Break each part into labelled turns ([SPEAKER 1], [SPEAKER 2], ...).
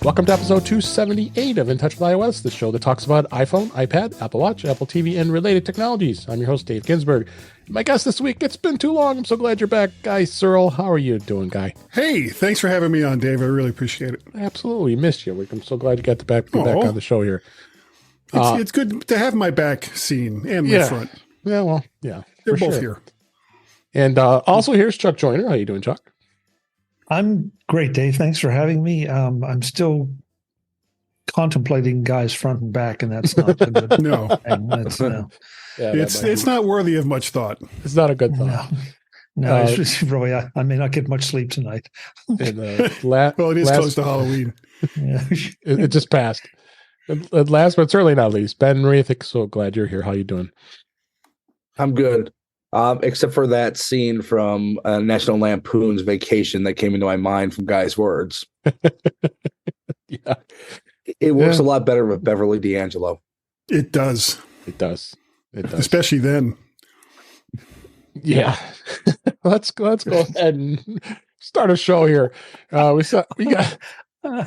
[SPEAKER 1] Welcome to episode 278 of In Touch with iOS, the show that talks about iPhone, iPad, Apple Watch, Apple TV, and related technologies. I'm your host, Dave Ginsburg. My guest this week, it's been too long. I'm so glad you're back. Guy Serle, how are you doing, Guy?
[SPEAKER 2] Hey, thanks for having me on, Dave. I really appreciate it.
[SPEAKER 1] Absolutely. Missed you. I'm so glad you got back on the show here.
[SPEAKER 2] It's good to have my back seen and my front.
[SPEAKER 1] Yeah, well, yeah.
[SPEAKER 2] They're both here.
[SPEAKER 1] And also here's Chuck Joyner. How you doing, Chuck?
[SPEAKER 3] I'm great, Dave. Thanks for having me. I'm still contemplating Guy's front and back, and that's not a good
[SPEAKER 2] No.
[SPEAKER 3] thing. No.
[SPEAKER 1] Yeah,
[SPEAKER 2] it's not worthy of much thought.
[SPEAKER 1] It's not a good thought.
[SPEAKER 3] No, it's just really, I may not get much sleep tonight.
[SPEAKER 1] And,
[SPEAKER 2] well, it is close to Halloween.
[SPEAKER 3] Yeah.
[SPEAKER 1] it just passed. And last but certainly not least, Ben Roethig. So glad you're here. How you doing?
[SPEAKER 4] I'm good. Except for that scene from National Lampoon's Vacation that came into my mind from Guy's words.
[SPEAKER 1] Yeah.
[SPEAKER 4] It works a lot better with Beverly D'Angelo.
[SPEAKER 2] It does.
[SPEAKER 1] It does.
[SPEAKER 2] Especially then.
[SPEAKER 1] Yeah. let's go ahead and start a show here. We got some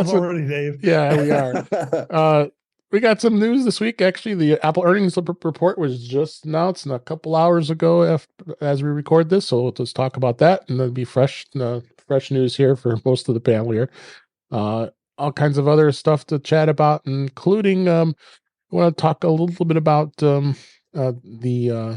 [SPEAKER 3] already, Dave.
[SPEAKER 1] Yeah, we are. We got some news this week. Actually, the Apple earnings report was just announced a couple hours ago as we record this. So let's talk about that, and there'll be fresh news here for most of the panel here. All kinds of other stuff to chat about, including I want to talk a little bit about how the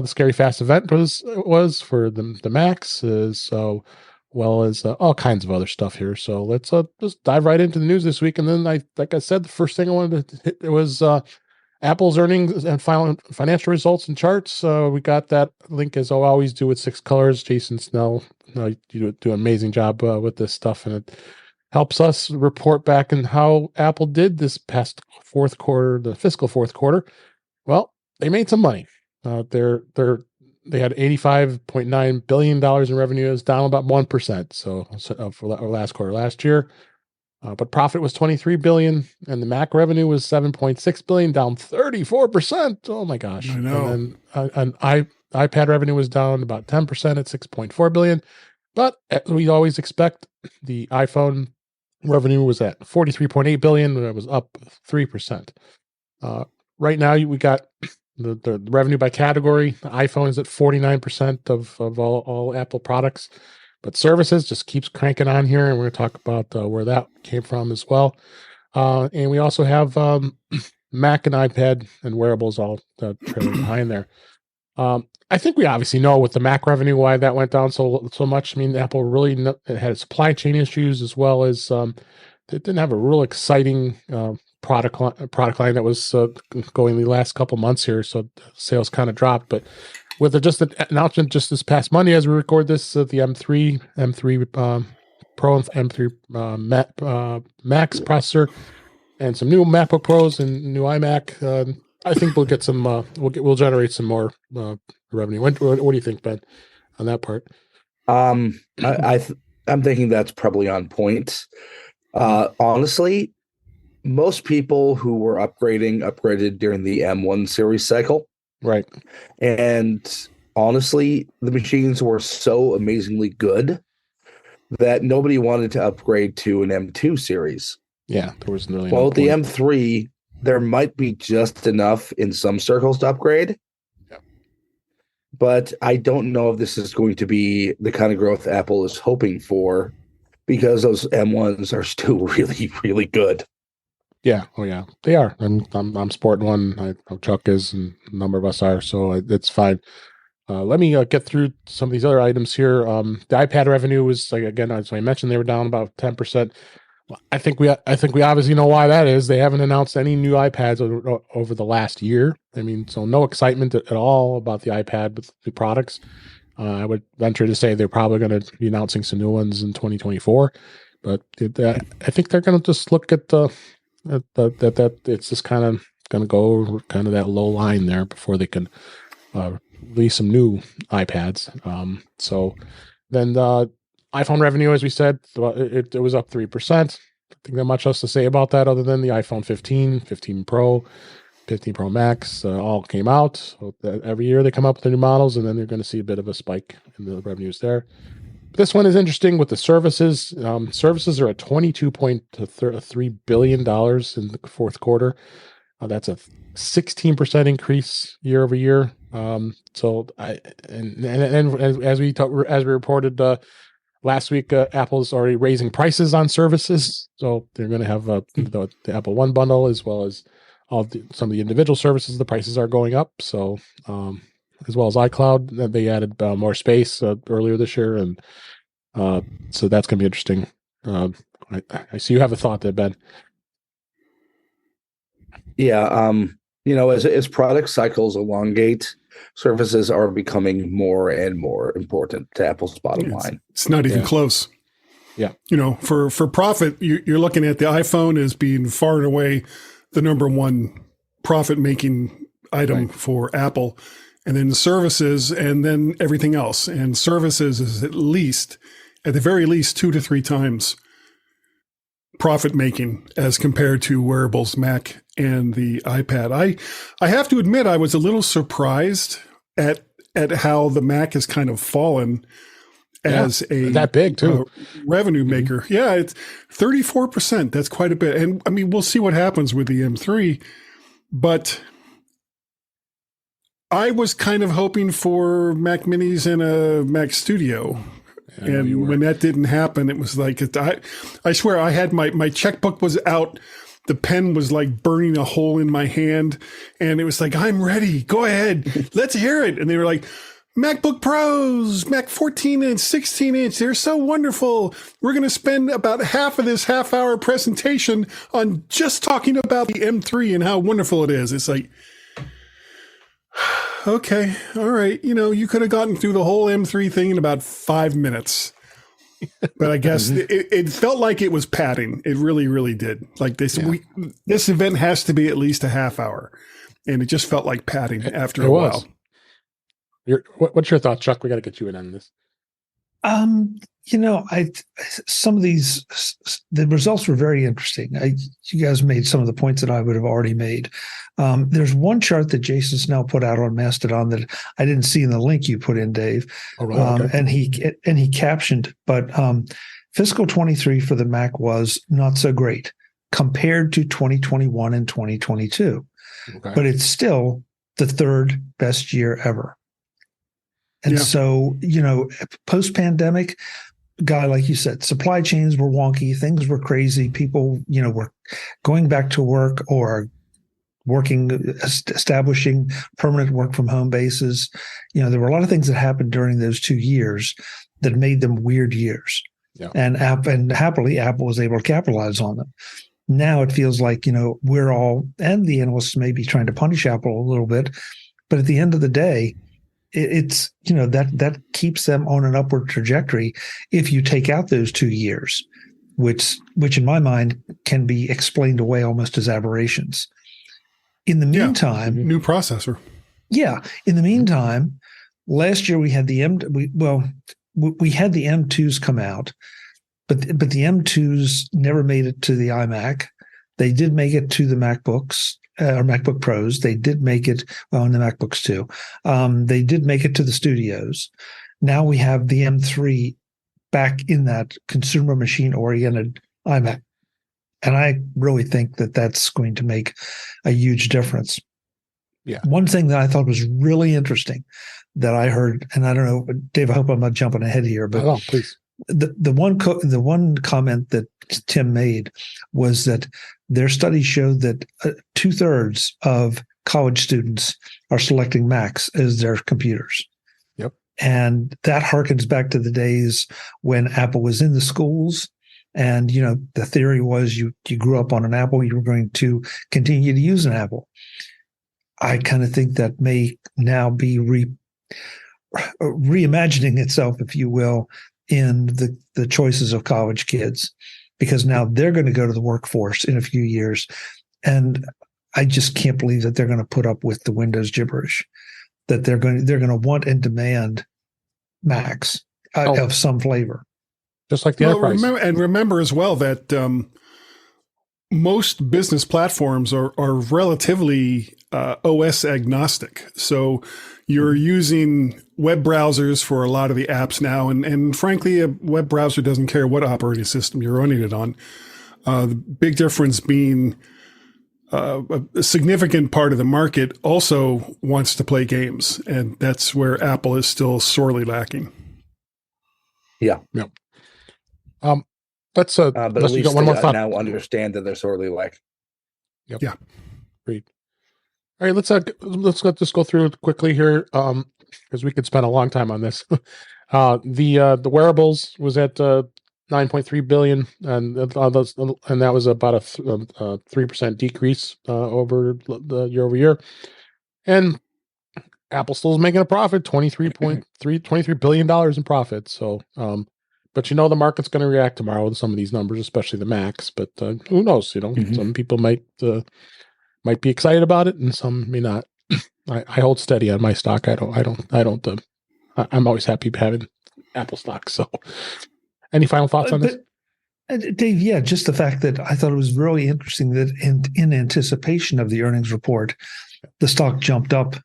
[SPEAKER 1] Scary Fast event was for the Macs, so well as all kinds of other stuff here. So let's just dive right into the news this week. And then, like I said, the first thing I wanted to hit was Apple's earnings and financial results and charts. We got that link, as I always do, with 6 colors. Jason Snell, you do an amazing job with this stuff, and it helps us report back on how Apple did this past fourth quarter, the fiscal fourth quarter. Well, they made some money. They had $85.9 billion in revenue. It's down about 1%. So for last quarter last year, but profit was $23 billion, and the Mac revenue was $7.6 billion, down 34%. Oh my gosh!
[SPEAKER 2] I know.
[SPEAKER 1] And then iPad revenue was down about 10% at $6.4 billion. But as we always expect, the iPhone revenue was at $43.8 billion. It was up 3%. Right now, we got the revenue by category. The iPhone is at 49% of all Apple products, but services just keeps cranking on here, and we're going to talk about where that came from as well. And we also have Mac and iPad and wearables all trailing behind there. I think we obviously know with the Mac revenue why that went down so much. I mean, Apple really had supply chain issues, as well as they didn't have a real exciting product line that was going the last couple months here, so sales kind of dropped. But with just an announcement just this past Monday, as we record this, the M3 Pro and M3 Max processor, and some new MacBook Pros and new iMac, I think we'll get some. We'll generate some more revenue. What do you think, Ben, on that part?
[SPEAKER 4] I'm thinking that's probably on point. Honestly, most people who were upgraded during the M1 series cycle.
[SPEAKER 1] Right.
[SPEAKER 4] And honestly, the machines were so amazingly good that nobody wanted to upgrade to an M2 series.
[SPEAKER 1] Yeah, there was really
[SPEAKER 4] well, with the M3, there might be just enough in some circles to upgrade.
[SPEAKER 1] Yeah.
[SPEAKER 4] But I don't know if this is going to be the kind of growth Apple is hoping for, because those M1s are still really, really good.
[SPEAKER 1] Yeah, oh yeah, they are. I'm sporting one. I know Chuck is, and a number of us are, so it's fine. Let me get through some of these other items here. The iPad revenue was, like, again, as I mentioned, they were down about 10%. I think we obviously know why that is. They haven't announced any new iPads over the last year. I mean, so no excitement at all about the iPad with the products. I would venture to say they're probably going to be announcing some new ones in 2024, but I think they're going to just look at that it's just kind of going to go kind of that low line there before they can release some new iPads. So then the iPhone revenue, as we said, it was up 3%. I think not much else to say about that other than the iPhone 15, 15 Pro, 15 Pro Max all came out. So every year they come up with their new models, and then they're going to see a bit of a spike in the revenues there. This one is interesting with the services. Services are at $22.3 billion in the fourth quarter. That's a 16% increase year over year. So as we reported last week, Apple's already raising prices on services. So they're going to have the Apple One bundle as well as some of the individual services. The prices are going up. So as well as iCloud, they added more space earlier this year, and so that's going to be interesting. I see you have a thought there, Ben.
[SPEAKER 4] Yeah, as product cycles elongate, services are becoming more and more important to Apple's bottom line.
[SPEAKER 2] It's not even close.
[SPEAKER 1] Yeah.
[SPEAKER 2] For profit, you're looking at the iPhone as being far and away the number one profit-making item for Apple, and then services, and then everything else. And services is at the very least 2 to 3 times profit-making as compared to wearables, Mac, and the iPad. I have to admit, I was a little surprised at how the Mac has kind of fallen as
[SPEAKER 1] that big too
[SPEAKER 2] revenue maker. Yeah, it's 34%. That's quite a bit. And I mean, we'll see what happens with the M3, but I was kind of hoping for Mac Minis and a Mac Studio. And when that didn't happen, it was like, I swear I had my checkbook was out. The pen was like burning a hole in my hand. And it was like, I'm ready. Go ahead. Let's hear it. And they were like, MacBook Pros, Mac 14 inch, 16 inch. They're so wonderful. We're going to spend about half of this half-hour presentation on just talking about the M3 and how wonderful it is. It's like, okay, all right. You could have gotten through the whole M3 thing in about 5 minutes. But I guess it felt like it was padding. It really, really did. Like this event has to be at least a half hour. And it just felt like padding after a while.
[SPEAKER 1] What's your thought, Chuck? We got to get you in on this.
[SPEAKER 3] Some of the results were very interesting. You guys made some of the points that I would have already made. There's one chart that Jason Snell put out on Mastadon that I didn't see in the link you put in, Dave.
[SPEAKER 1] Oh, right, okay.
[SPEAKER 3] And he captioned, but fiscal 23 for the Mac was not so great compared to 2021 and 2022. Okay. But it's still the third best year ever. And so, post-pandemic, Guy, like you said, supply chains were wonky, things were crazy. People, were going back to work or establishing permanent work from home bases. There were a lot of things that happened during those 2 years that made them weird years. Yeah. And happily, Apple was able to capitalize on them. Now it feels like, we're all, and the analysts may be trying to punish Apple a little bit, but at the end of the day, it's that keeps them on an upward trajectory if you take out those 2 years, which in my mind can be explained away almost as aberrations. In the meantime,
[SPEAKER 2] new processor.
[SPEAKER 3] Yeah. In the meantime, last year we had the we had the M2s come out, but the M2s never made it to the iMac. They did make it to the MacBooks. Or MacBook Pros. They did make it, and the MacBooks too. They did make it to the studios. Now we have the M3 back in that consumer machine-oriented iMac. And I really think that that's going to make a huge difference. Yeah. One thing that I thought was really interesting that I heard, and I don't know, Dave, I hope I'm not jumping ahead here, but
[SPEAKER 1] please.
[SPEAKER 3] The one comment that Tim made was that their study showed that 2/3 of college students are selecting Macs as their computers.
[SPEAKER 1] Yep.
[SPEAKER 3] And that harkens back to the days when Apple was in the schools. And, the theory was you grew up on an Apple, you were going to continue to use an Apple. I kind of think that may now be reimagining itself, if you will, in the choices of college kids, because now they're going to go to the workforce in a few years. And I just can't believe that they're going to put up with the Windows gibberish, that they're going to want and demand Macs of some flavor.
[SPEAKER 1] Just like the enterprise.
[SPEAKER 2] Remember as well that most business platforms are relatively OS agnostic. So you're using web browsers for a lot of the apps now. And frankly, a web browser doesn't care what operating system you're running it on. The big difference being a significant part of the market also wants to play games. And that's where Apple is still sorely lacking.
[SPEAKER 4] Yeah.
[SPEAKER 1] Yep.
[SPEAKER 4] But at least
[SPEAKER 1] one more
[SPEAKER 4] they
[SPEAKER 1] thought.
[SPEAKER 4] now understand that they're sorely lacking.
[SPEAKER 1] Yep.
[SPEAKER 2] Yeah.
[SPEAKER 1] Great. All right, let's just go through it quickly here, because we could spend a long time on this. The wearables was at 9.3 billion, and that was about a 3% decrease over the year over year. And Apple still is making a profit, $23 billion in profit. So, but the market's going to react tomorrow with some of these numbers, especially the Macs. But who knows? Some people might be excited about it, and some may not. I hold steady on my stock. I'm always happy having Apple stock. So, any final thoughts on this?
[SPEAKER 3] Dave, yeah, just the fact that I thought it was really interesting that in anticipation of the earnings report, the stock jumped up.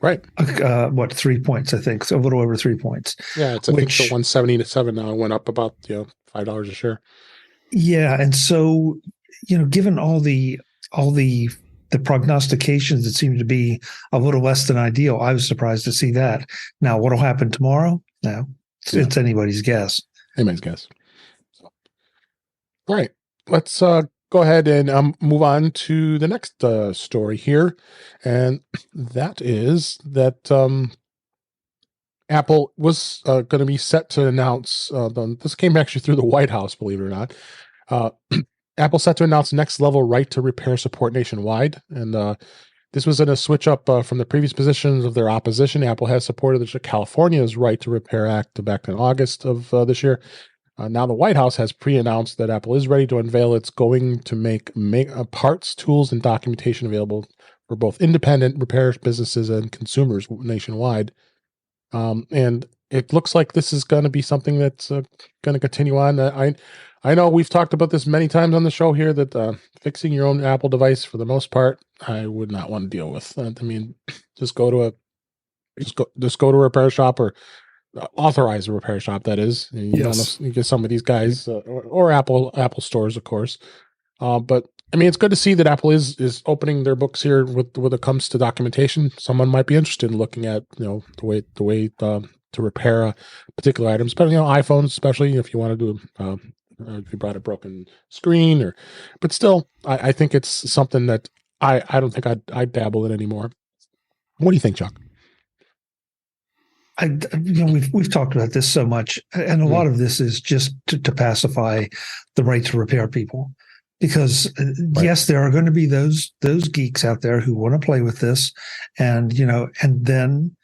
[SPEAKER 1] Right.
[SPEAKER 3] 3 points, I think. So a little over 3 points.
[SPEAKER 1] Yeah, it's I think so 170 to 7 now. It went up about $5 a share.
[SPEAKER 3] Yeah, and so given all the prognostications that seem to be a little less than ideal, I was surprised to see that. Now, what'll happen tomorrow? No, it's anybody's guess.
[SPEAKER 1] Anybody's guess. So, all right, let's go ahead and move on to the next story here, and that is that Apple was going to be set to announce. This came actually through the White House, believe it or not. Apple set to announce next level right to repair support nationwide, and this was in a switch up from the previous positions of their opposition. Apple has supported California's Right to Repair Act back in August of this year. Now the White House has pre-announced that Apple is ready to unveil it's going to make parts, tools, and documentation available for both independent repair businesses and consumers nationwide. And it looks like this is going to be something that's going to continue on. I know we've talked about this many times on the show here that fixing your own Apple device, for the most part, I would not want to deal with. Just go to a repair shop, or authorize a repair shop. That is, you get some of these guys or Apple stores, of course. But it's good to see that Apple is opening their books here when it comes to documentation. Someone might be interested in looking at the way to repair a particular item, especially iPhones, especially if you want to do if you brought a broken screen but still, I think it's something that I don't think I'd dabble in anymore. What do you think, Chuck?
[SPEAKER 3] We've talked about this so much, and a lot of this is just to pacify the right to repair people, because yes, there are going to be those geeks out there who want to play with this, and then,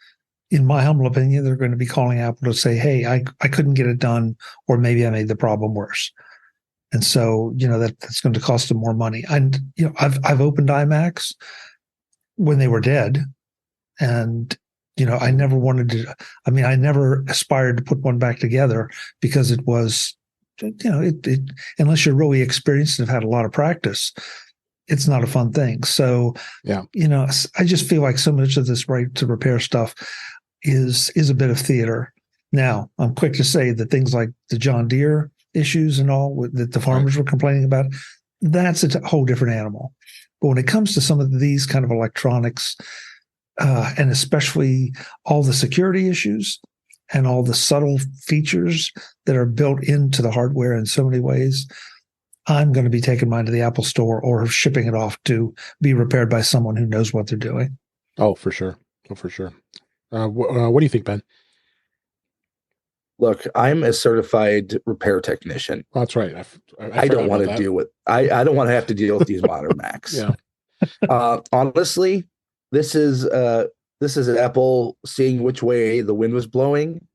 [SPEAKER 3] in my humble opinion, they're going to be calling Apple to say, "Hey, I couldn't get it done, or maybe I made the problem worse," and so that's going to cost them more money. And I've opened iMacs when they were dead, and I never wanted to. I never aspired to put one back together, because it was, unless you're really experienced and have had a lot of practice, it's not a fun thing. So,
[SPEAKER 1] yeah,
[SPEAKER 3] I just feel like so much of this right to repair stuff is a bit of theater. Now, I'm quick to say that things like the John Deere issues and all that the farmers were complaining about, that's a whole different animal. But when it comes to some of these kind of electronics, and especially all the security issues and all the subtle features that are built into the hardware in so many ways, I'm going to be taking mine to the Apple Store or shipping it off to be repaired by someone who knows what they're doing.
[SPEAKER 1] Oh, for sure. What do you think, Ben?
[SPEAKER 4] Look, I'm a certified repair technician.
[SPEAKER 1] That's right.
[SPEAKER 4] I don't want to deal with. I don't want to have to deal with these modern Macs.
[SPEAKER 1] Yeah.
[SPEAKER 4] Honestly, this is Apple seeing which way the wind was blowing,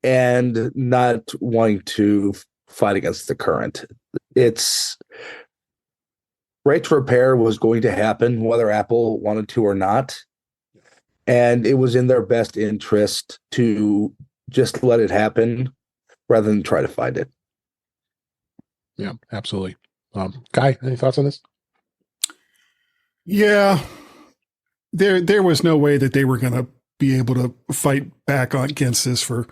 [SPEAKER 4] and not wanting to fight against the current. It's right to repair was going to happen whether Apple wanted to or not, and it was in their best interest to just let it happen rather than try to fight it.
[SPEAKER 1] Yeah, absolutely. Guy, any thoughts on this?
[SPEAKER 2] Yeah. there was no way that they were going to be able to fight back against this for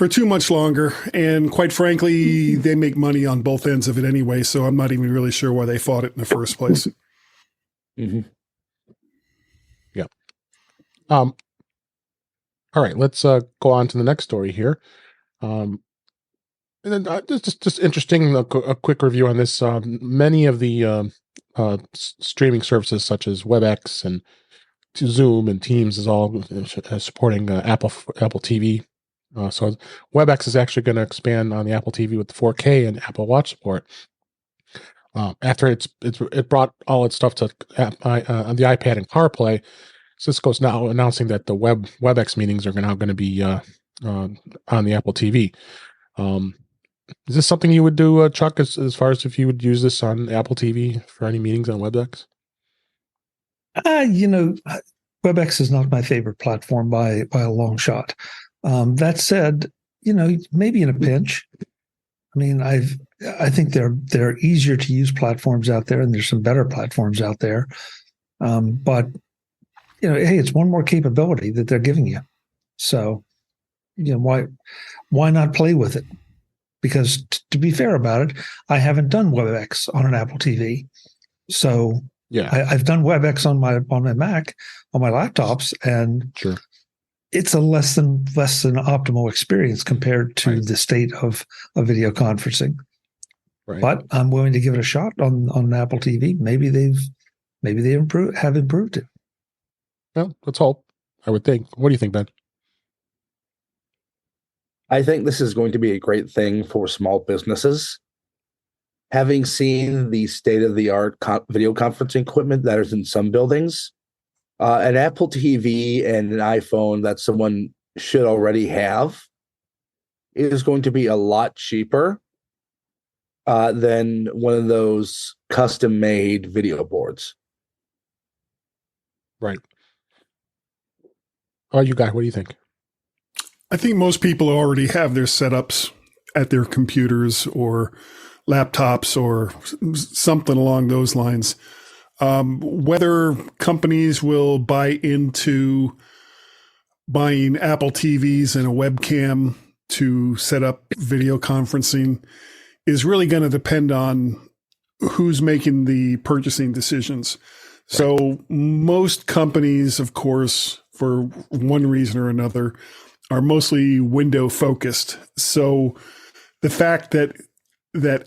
[SPEAKER 2] too much longer. And quite frankly, they make money on both ends of it anyway. So I'm not even really sure why they fought it in the first place.
[SPEAKER 1] Mm-hmm. Yeah. All right, let's go on to the next story here. And then just interesting, a quick review on this. Many of the streaming services such as WebEx and Zoom and Teams is all supporting Apple TV. So WebEx is actually going to expand on the Apple TV with the 4K and Apple Watch support. After it brought all its stuff to on the iPad and CarPlay, Cisco's now announcing that the WebEx meetings are now going to be on the Apple TV. Is this something you would do, Chuck, as far as if you would use this on Apple TV for any meetings on WebEx?
[SPEAKER 3] WebEx is not my favorite platform by a long shot. That said, maybe in a pinch. I mean, I think there are easier to use platforms out there, and there's some better platforms out there. But hey, it's one more capability that they're giving you. So, why not play with it? Because to be fair about it, I haven't done WebEx on an Apple TV. So yeah, I've done WebEx on my Mac, on my laptops, and
[SPEAKER 1] sure,
[SPEAKER 3] it's a less than optimal experience compared to the state of video conferencing. Right. But I'm willing to give it a shot on Apple TV. Maybe they have improved it.
[SPEAKER 1] Well, let's hope. I would think. What do you think, Ben?
[SPEAKER 4] I think this is going to be a great thing for small businesses. Having seen the state-of-the-art video conferencing equipment that is in some buildings, an Apple TV and an iPhone that someone should already have is going to be a lot cheaper than one of those custom-made video boards.
[SPEAKER 1] Right. Oh, you guys, what do you think?
[SPEAKER 2] I think most people already have their setups at their computers or laptops or something along those lines. Whether companies will buy into buying Apple TVs and a webcam to set up video conferencing is really going to depend on who's making the purchasing decisions. Right. So most companies, of course, for one reason or another, are mostly window focused. So the fact that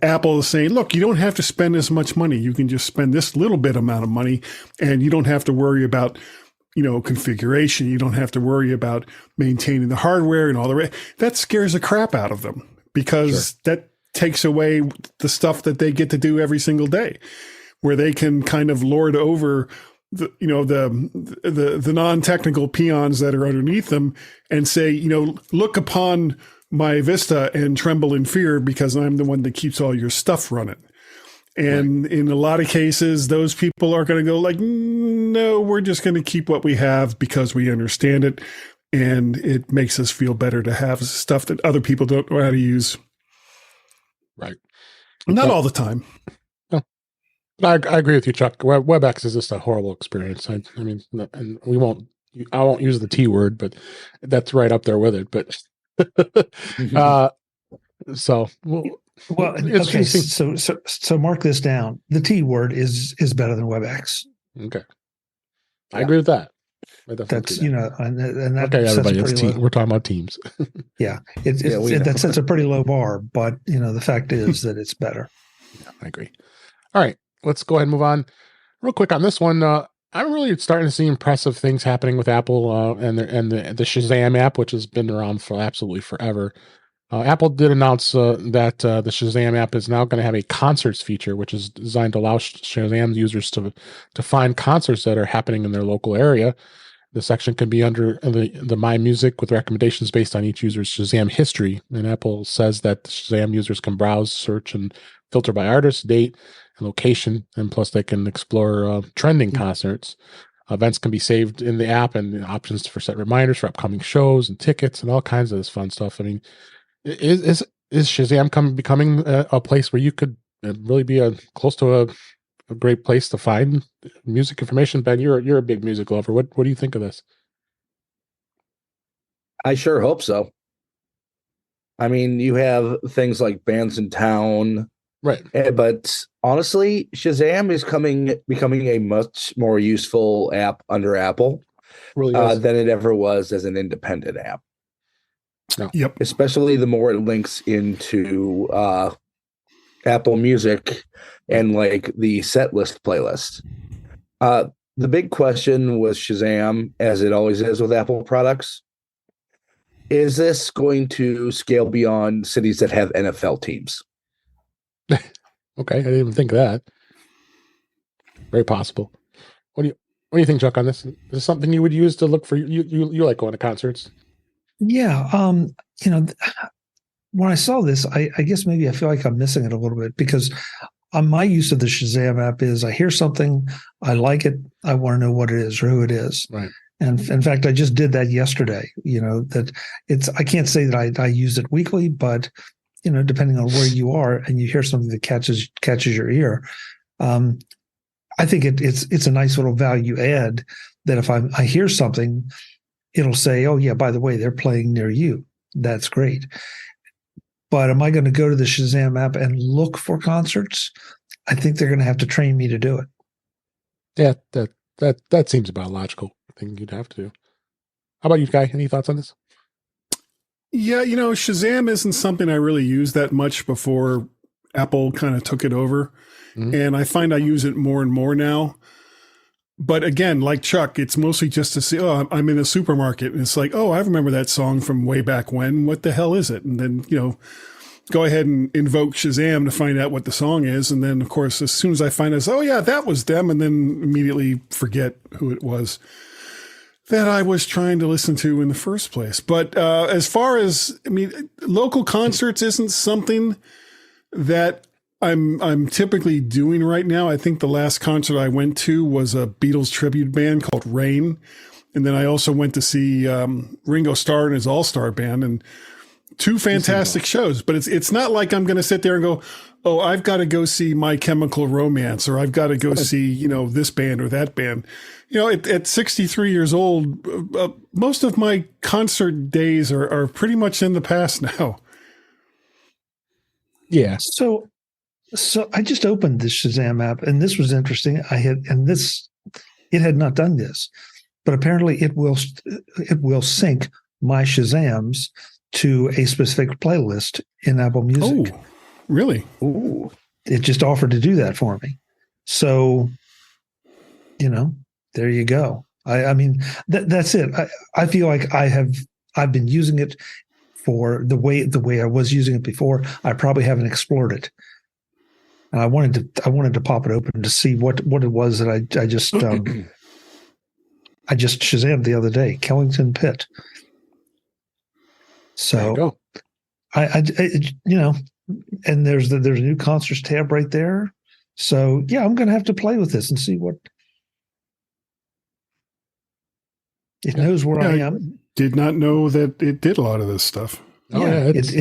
[SPEAKER 2] Apple is saying, look, you don't have to spend as much money. You can just spend this little bit amount of money, and you don't have to worry about, configuration. You don't have to worry about maintaining the hardware and all the rest. That scares the crap out of them because that takes away the stuff that they get to do every single day, where they can kind of lord over the non-technical peons that are underneath them and say, look upon my Vista and tremble in fear because I'm the one that keeps all your stuff running. And in a lot of cases, those people are going to go like, no, we're just going to keep what we have because we understand it. And it makes us feel better to have stuff that other people don't know how to use.
[SPEAKER 1] Right.
[SPEAKER 2] Not all the time.
[SPEAKER 1] I agree with you, Chuck. WebEx is just a horrible experience. I mean, and I won't use the T word, but that's right up there with it. But so
[SPEAKER 3] okay. So mark this down. The T word is better than WebEx.
[SPEAKER 1] Okay, I agree with that.
[SPEAKER 3] That's and that
[SPEAKER 1] okay. Everybody, we're talking about Teams.
[SPEAKER 3] Yeah, that sets a pretty low bar, but the fact is that it's better.
[SPEAKER 1] Yeah, I agree. All right. Let's go ahead and move on real quick on this one. I'm really starting to see impressive things happening with Apple and the Shazam app, which has been around for absolutely forever. Apple did announce that the Shazam app is now going to have a concerts feature, which is designed to allow Shazam users to find concerts that are happening in their local area. The section can be under the My Music with recommendations based on each user's Shazam history. And Apple says that Shazam users can browse, search, and filter by artist, date, and location, and plus they can explore trending concerts. Events can be saved in the app and options for set reminders for upcoming shows and tickets and all kinds of this fun stuff. I mean, is Shazam becoming a place where you could really be close to a great place to find music information. Ben, you're a big music lover. What do you think of this?
[SPEAKER 4] I sure hope so. I mean, you have things like Bands in Town,
[SPEAKER 1] Right?
[SPEAKER 4] but honestly, Shazam is becoming a much more useful app under Apple
[SPEAKER 1] Really is.
[SPEAKER 4] than it ever was as an independent app.
[SPEAKER 1] No.
[SPEAKER 2] Yep.
[SPEAKER 4] Especially the more it links into Apple Music and like the set list playlist. The big question was Shazam, as it always is with Apple products. Is this going to scale beyond cities that have NFL teams?
[SPEAKER 1] Okay, I didn't even think of that. Very possible. What do you think, Chuck, on this? Is this something you would use to look for? You like going to concerts?
[SPEAKER 3] Yeah. When I saw this, I guess maybe I feel like I'm missing it a little bit because my use of the Shazam app is I hear something, I like it, I want to know what it is or who it is.
[SPEAKER 1] Right.
[SPEAKER 3] And in fact, I just did that yesterday. I can't say that I use it weekly, but depending on where you are and you hear something that catches your ear, I think it's a nice little value add that if I hear something, it'll say, oh yeah, by the way, they're playing near you. That's great. But am I going to go to the Shazam app and look for concerts? I think they're going to have to train me to do it.
[SPEAKER 1] Yeah, that seems about a logical thing you'd have to do. How about you, Guy? Any thoughts on this?
[SPEAKER 2] Yeah, Shazam isn't something I really used that much before Apple kind of took it over. Mm-hmm. And I find I use it more and more now. But again, like Chuck, it's mostly just to see, oh, I'm in a supermarket. And it's like, oh, I remember that song from way back when. What the hell is it? And then, go ahead and invoke Shazam to find out what the song is. And then, of course, as soon as I find out, oh, yeah, that was them. And then immediately forget who it was that I was trying to listen to in the first place. But as far as, local concerts isn't something that I'm typically doing right now. I think the last concert I went to was a Beatles tribute band called Rain. And then I also went to see Ringo Starr and his all-star band, and two fantastic shows. But it's not like I'm going to sit there and go, oh, I've got to go see My Chemical Romance, or I've got to go see, this band or that band. At 63 years old, most of my concert days are pretty much in the past now.
[SPEAKER 1] Yeah.
[SPEAKER 3] So I just opened this Shazam app, and this was interesting. It had not done this, but apparently it will sync my Shazams to a specific playlist in Apple Music.
[SPEAKER 2] Oh, really?
[SPEAKER 3] Ooh. It just offered to do that for me. So, there you go. That's it. I feel like I've been using it for the way I was using it before. I probably haven't explored it. And I wanted to pop it open to see what it was that I just Shazammed the other day, Kellington Pit. So and there's a new concerts tab right there. So yeah, I'm going to have to play with this and see what it knows where I am.
[SPEAKER 2] Did not know that it did a lot of this stuff.
[SPEAKER 1] Oh yeah, it's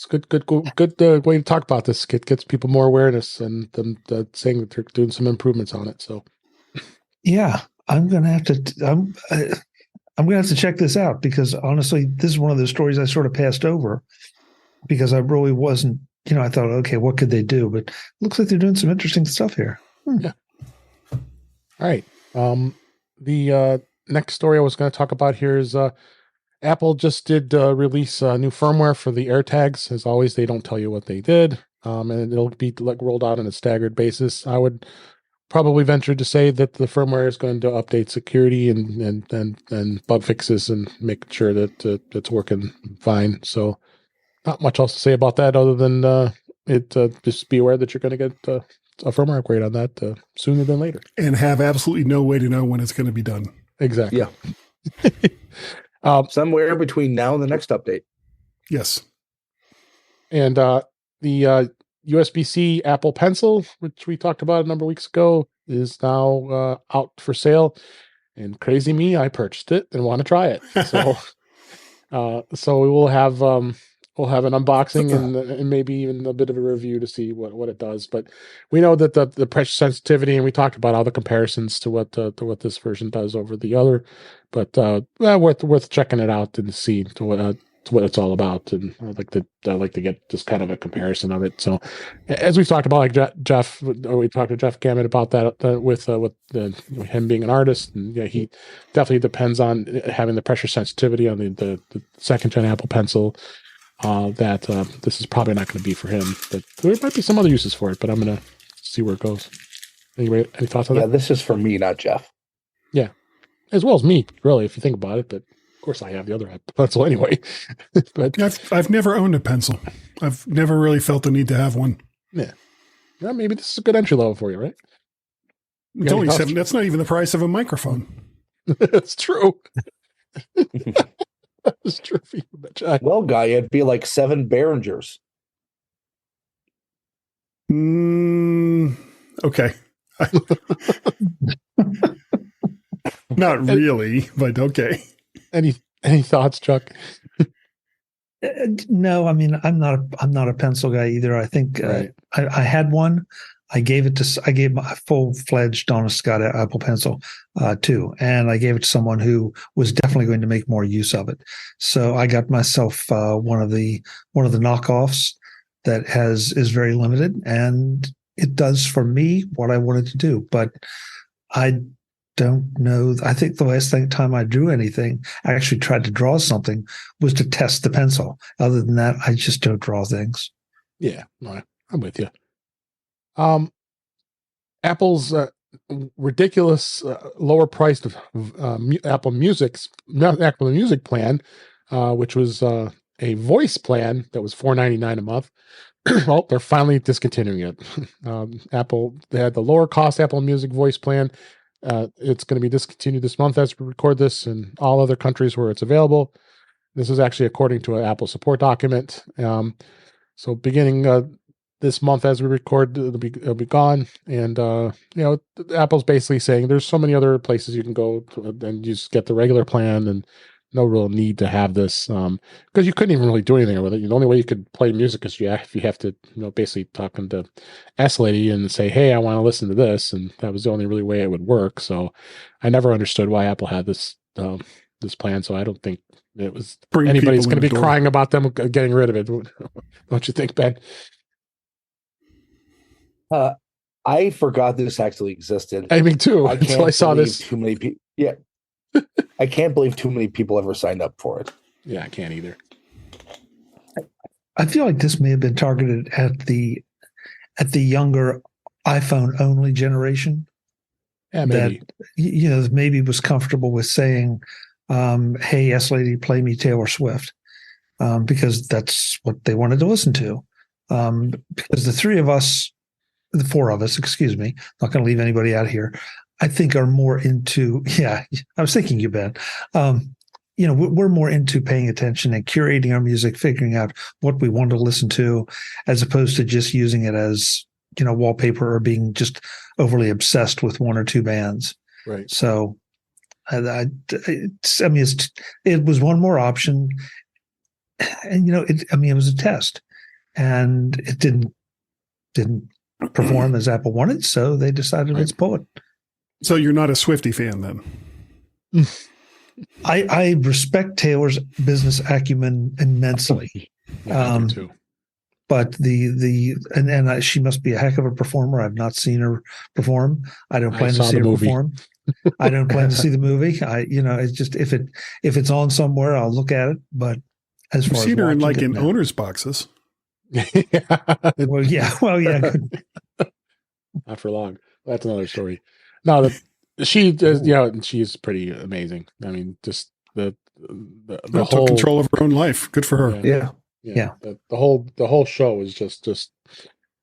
[SPEAKER 1] good way to talk about this. It gets people more awareness and them saying that they're doing some improvements on it. So,
[SPEAKER 3] yeah, I'm gonna have to check this out because honestly, this is one of those stories I sort of passed over because I really wasn't. I thought, okay, what could they do? But it looks like they're doing some interesting stuff here.
[SPEAKER 1] Yeah. All right. The next story I was going to talk about here is Apple just did release new firmware for the AirTags. As always, they don't tell you what they did, and it'll be rolled out on a staggered basis. I would probably venture to say that the firmware is going to update security and bug fixes and make sure that it's working fine. So, not much else to say about that other than just be aware that you're going to get a firmware upgrade on that sooner than later,
[SPEAKER 2] and have absolutely no way to know when it's going to be done.
[SPEAKER 1] Exactly.
[SPEAKER 4] Yeah. Somewhere between now and the next update.
[SPEAKER 2] Yes.
[SPEAKER 1] And the USB-C Apple Pencil, which we talked about a number of weeks ago, is now out for sale. And crazy me, I purchased it and want to try it. So, so we will have we'll have an unboxing and maybe even a bit of a review to see what it does. But we know that the pressure sensitivity, and we talked about all the comparisons to what this version does over the other. But worth checking it out and see to what it's all about. And I like to get just kind of a comparison of it. So as we've talked about, like Jeff, we talked to Jeff Gammett about that with him being an artist, and he definitely depends on having the pressure sensitivity on the second gen Apple Pencil. This is probably not going to be for him, but there might be some other uses for it. But I'm going to see where it goes. Anyway, any thoughts on that?
[SPEAKER 4] Yeah, this is for me, not Jeff.
[SPEAKER 1] Yeah, as well as me, really, if you think about it. But of course, I have the other pencil anyway. But
[SPEAKER 2] I've never owned a pencil. I've never really felt the need to have one.
[SPEAKER 1] Yeah, well, maybe this is a good entry level for you, right?
[SPEAKER 2] It's only $7. That's not even the price of a microphone.
[SPEAKER 1] It's true. That's true for you,
[SPEAKER 4] well, Guy, it'd be like 7 Behringers.
[SPEAKER 2] Okay. Not really, but okay.
[SPEAKER 1] Any thoughts, Chuck?
[SPEAKER 3] No, I mean, I'm not a pencil guy either. I think
[SPEAKER 1] right.
[SPEAKER 3] I had one. I gave my full-fledged Donna Scott Apple Pencil too, and I gave it to someone who was definitely going to make more use of it. So I got myself one of the knockoffs that is very limited, and it does for me what I wanted to do. But I don't know. I think the last time I drew anything, I actually tried to draw something, was to test the pencil. Other than that, I just don't draw things.
[SPEAKER 1] Yeah, I'm with you. Apple's ridiculous lower priced Apple Music plan, which was a voice plan that was $4.99 a month. Well, they're finally discontinuing it. Apple, they had the lower cost Apple Music voice plan. It's going to be discontinued this month as we record this in all other countries where it's available. This is actually according to an Apple support document. So beginning this month as we record, it'll be gone. And, Apple's basically saying there's so many other places you can go and you just get the regular plan and no real need to have this because you couldn't even really do anything with it. The only way you could play music is if you have to, basically talking to S Lady and say, hey, I want to listen to this. And that was the only really way it would work. So I never understood why Apple had this plan. So I don't think it was anybody's going to be crying about them getting rid of it. Don't you think, Ben?
[SPEAKER 4] I forgot this actually existed.
[SPEAKER 1] I mean, too. Until I saw this.
[SPEAKER 4] Too many people. Yeah. I can't believe too many people ever signed up for it.
[SPEAKER 1] Yeah, I can't either.
[SPEAKER 3] I feel like this may have been targeted at the younger iPhone only generation.
[SPEAKER 1] Yeah, maybe.
[SPEAKER 3] That maybe was comfortable with saying, "Hey, S Lady, play me Taylor Swift," because that's what they wanted to listen to. Because the four of us, excuse me, not going to leave anybody out here, I think are more into, I was thinking you, Ben, we're more into paying attention and curating our music, figuring out what we want to listen to, as opposed to just using it as, wallpaper or being just overly obsessed with one or two bands.
[SPEAKER 1] Right.
[SPEAKER 3] So it was one more option, and, it was a test, and it didn't perform as Apple wanted, so they decided let's pull it.
[SPEAKER 2] So you're not a Swiftie fan then?
[SPEAKER 3] I respect Taylor's business acumen immensely.
[SPEAKER 1] Too.
[SPEAKER 3] But she must be a heck of a performer. I've not seen her perform. I don't plan to see her perform. I don't plan to see the movie. It's just if it's on somewhere, I'll look at it. But as far as
[SPEAKER 2] seen her in owner's boxes.
[SPEAKER 3] Well, yeah.
[SPEAKER 1] Not for long. That's another story. No, she does. She's pretty amazing. I mean, just the whole
[SPEAKER 2] control of her own life. Good for her.
[SPEAKER 3] Yeah.
[SPEAKER 1] The whole show is just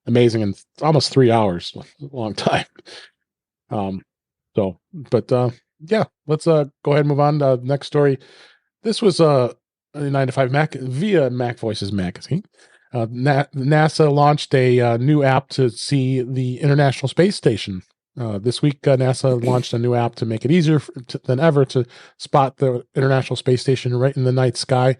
[SPEAKER 1] amazing, and almost 3 hours, a long time. Let's go ahead and move on to the next story. This was a 9 to 5 Mac via Mac Voices magazine. NASA launched a new app to see the International Space Station. This week, NASA launched a new app to make it easier than ever to spot the International Space Station right in the night sky.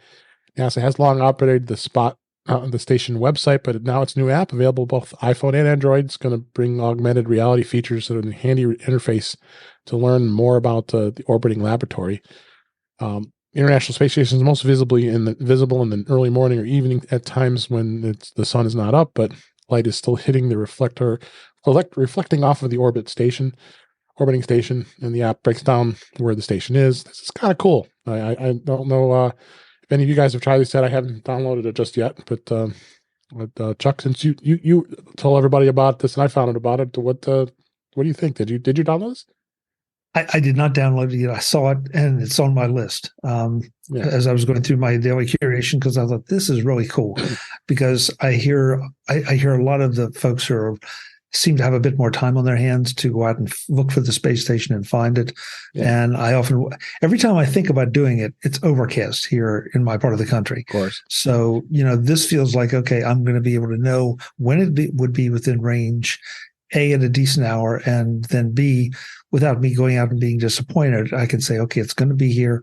[SPEAKER 1] NASA has long operated the station website, but now its new app available both iPhone and Android. It's going to bring augmented reality features and a handy interface to learn more about the orbiting laboratory. International Space Station is most visible in the early morning or evening at times when the sun is not up, but light is still hitting the reflecting off of the orbiting station, and the app breaks down where the station is. This is kind of cool. I don't know if any of you guys have tried this yet. I haven't downloaded it just yet, but Chuck, since you told everybody about this and I found out about it, what do you think? Did you download this?
[SPEAKER 3] I did not download it yet. I saw it, and it's on my list as I was going through my daily curation, because I thought this is really cool. Because I hear a lot of the folks who seem to have a bit more time on their hands to go out and look for the space station and find it. Yeah. And I often, every time I think about doing it, it's overcast here in my part of the country.
[SPEAKER 1] Of course.
[SPEAKER 3] So, this feels like, okay, I'm going to be able to know when it would be within range, A, at a decent hour, and then B, without me going out and being disappointed, I can say, okay, it's going to be here.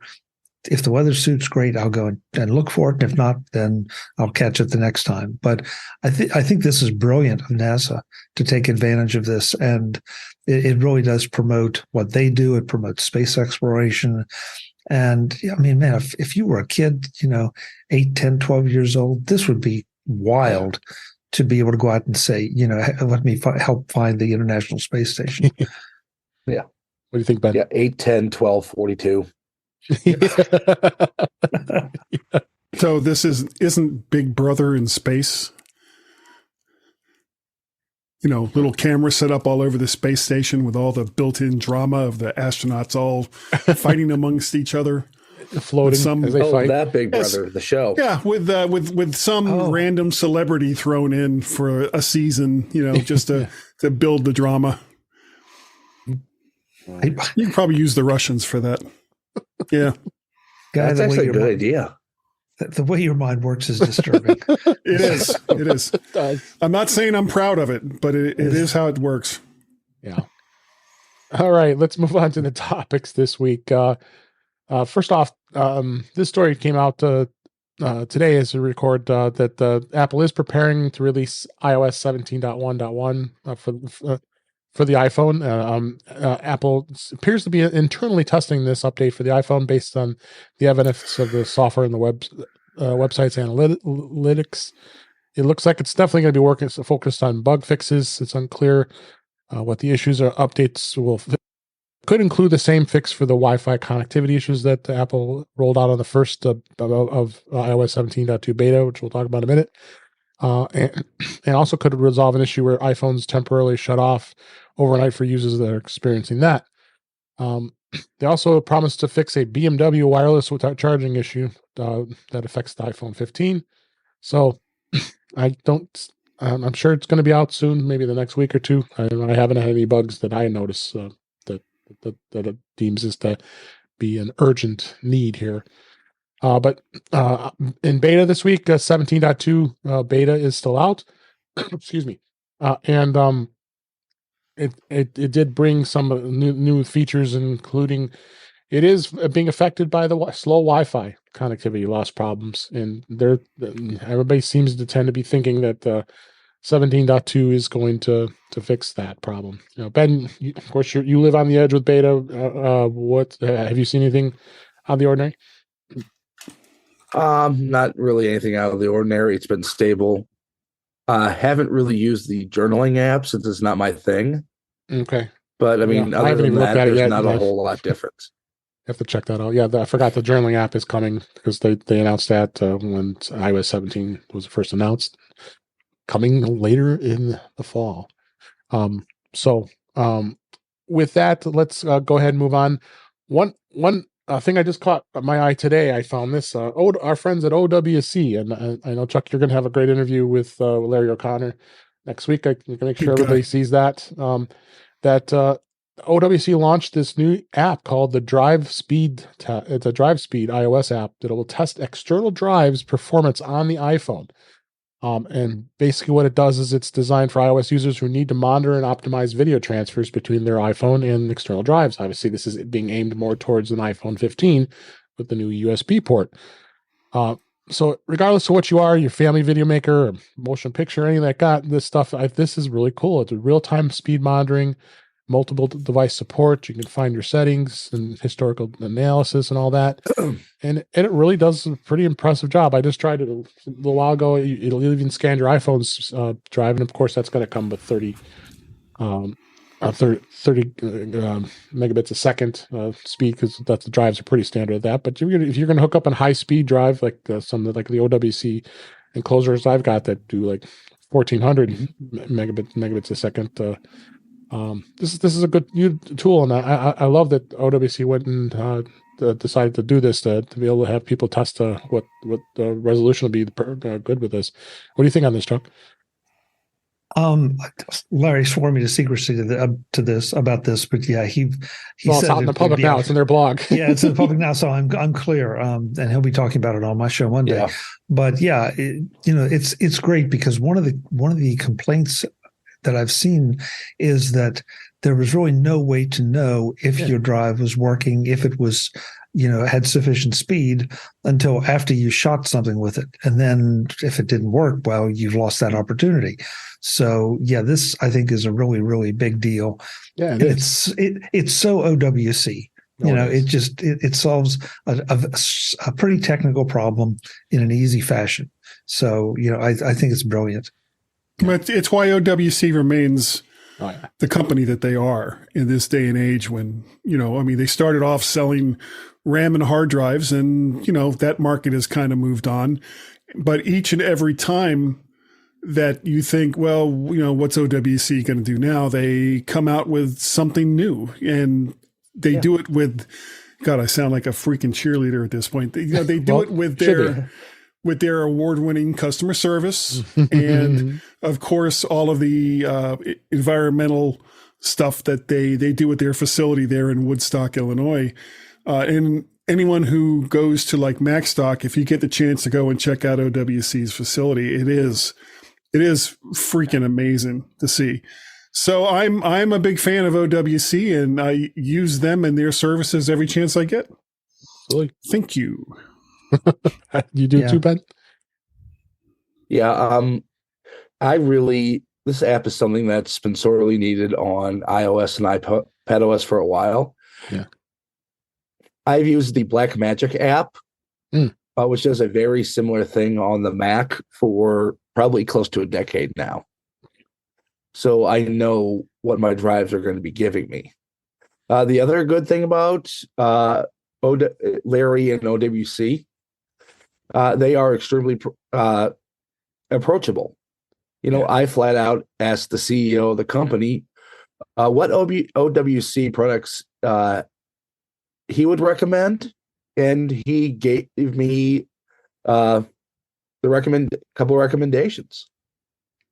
[SPEAKER 3] If the weather suits, great, I'll go and look for it. And if not, then I'll catch it the next time. But I think this is brilliant of NASA to take advantage of this. And it really does promote what they do. It promotes space exploration. And I mean, man, if you were a kid, 8, 10, 12 years old, this would be wild to be able to go out and say, let me help find the International Space Station.
[SPEAKER 4] Yeah.
[SPEAKER 1] What do you think, Ben?
[SPEAKER 4] Yeah, 8, 10, 12, 42.
[SPEAKER 2] So this isn't Big Brother in space? Little cameras set up all over the space station with all the built-in drama of the astronauts all fighting amongst each other.
[SPEAKER 1] Floating as they fight.
[SPEAKER 4] That Big Brother, the show.
[SPEAKER 2] Yeah, with some random celebrity thrown in for a season, just to build the drama. You can probably use the Russians for that. Yeah.
[SPEAKER 4] That's actually a good idea.
[SPEAKER 3] The way your mind works is disturbing.
[SPEAKER 2] It is. It does. I'm not saying I'm proud of it, but it is how it works.
[SPEAKER 1] Yeah. All right, let's move on to the topics this week. First off, this story came out today as we record that Apple is preparing to release iOS 17.1.1 for the iPhone. Apple appears to be internally testing this update for the iPhone based on the evidence of the software and the website's analytics. It looks like it's definitely going to be focused on bug fixes. It's unclear what the issues or updates could include the same fix for the Wi-Fi connectivity issues that Apple rolled out on the first of iOS 17.2 beta, which we'll talk about in a minute. And also could resolve an issue where iPhones temporarily shut off overnight for users that are experiencing that. They also promised to fix a BMW wireless without charging issue that affects the iPhone 15. So I'm sure it's going to be out soon, maybe the next week or two. I haven't had any bugs that I notice that it deems is to be an urgent need here. But in beta this week, 17.2 beta is still out. Excuse me. And it did bring some new features, including it is being affected by the slow Wi-Fi connectivity loss problems. And everybody seems to tend to be thinking that 17.2 is going to fix that problem. Ben, of course, you live on the edge with beta. What have you seen anything out of the ordinary?
[SPEAKER 4] Not really anything out of the ordinary. It's been stable. Haven't really used the journaling app since it's not my thing.
[SPEAKER 1] Okay.
[SPEAKER 4] But I mean, other than that, there's not a whole lot different.
[SPEAKER 1] Have to check that out. Yeah, I forgot the journaling app is coming because they announced that when iOS 17 was first announced, coming later in the fall. With that, let's go ahead and move on. One thing I just caught my eye today, I found this. Our friends at OWC, and I know, Chuck, you're going to have a great interview with Larry O'Connor next week. I can make sure everybody sees that. OWC launched this new app called the Drive Speed. It's a Drive Speed iOS app that will test external drives performance on the iPhone. And basically what it does is it's designed for iOS users who need to monitor and optimize video transfers between their iPhone and external drives. Obviously, this is being aimed more towards an iPhone 15 with the new USB port. so regardless of what you are, your family video maker, or motion picture, anything that got this stuff, this is really cool. It's a real-time speed monitoring, multiple device support. You can find your settings and historical analysis and all that. And it really does a pretty impressive job. I just tried it a little while ago. It'll even scan your iPhone's drive. And of course, that's going to come with 30 megabits a second speed, because that's the drives are pretty standard at that. But if you're going to hook up a high speed drive, like some like the OWC enclosures I've got that do like 1400 megabits a second, this is a good new tool, and I love that OWC went and decided to do this to be able to have people test what the resolution will be good with this. What do you think on this, Chuck?
[SPEAKER 3] Larry swore me to secrecy to this about this, but yeah, he
[SPEAKER 1] well,
[SPEAKER 3] said
[SPEAKER 1] it's out in the public now. It's in their blog.
[SPEAKER 3] Yeah, it's in the public now, so I'm clear. And he'll be talking about it on my show one day.
[SPEAKER 4] Yeah.
[SPEAKER 3] But yeah, it's great, because one of the complaints that I've seen is that there was really no way to know if your drive was working, if it was, had sufficient speed, until after you shot something with it. And then if it didn't work, well, you've lost that opportunity. So yeah, this I think is a really, really big deal. Yeah, it's so OWC. It solves a pretty technical problem in an easy fashion. So I think it's brilliant.
[SPEAKER 2] But it's why OWC remains the company that they are in this day and age, when, they started off selling RAM and hard drives, and, that market has kind of moved on. But each and every time that you think, well, what's OWC going to do now? They come out with something new, and they do it with, God, I sound like a freaking cheerleader at this point. They do it with their award-winning customer service, and of course, all of the environmental stuff that they do at their facility there in Woodstock, Illinois. And anyone who goes to like Macstock, if you get the chance to go and check out OWC's facility, it is freaking amazing to see. So I'm a big fan of OWC, and I use them and their services every chance I get.
[SPEAKER 1] Really?
[SPEAKER 2] Thank you.
[SPEAKER 1] You do too, Ben?
[SPEAKER 4] Yeah. This app is something that's been sorely needed on iOS and iPadOS for a while.
[SPEAKER 1] Yeah.
[SPEAKER 4] I've used the Blackmagic app, which does a very similar thing on the Mac for probably close to a decade now. So I know what my drives are going to be giving me. The other good thing about Larry and OWC, they are extremely approachable. I flat out asked the CEO of the company what OWC products he would recommend, and he gave me couple recommendations.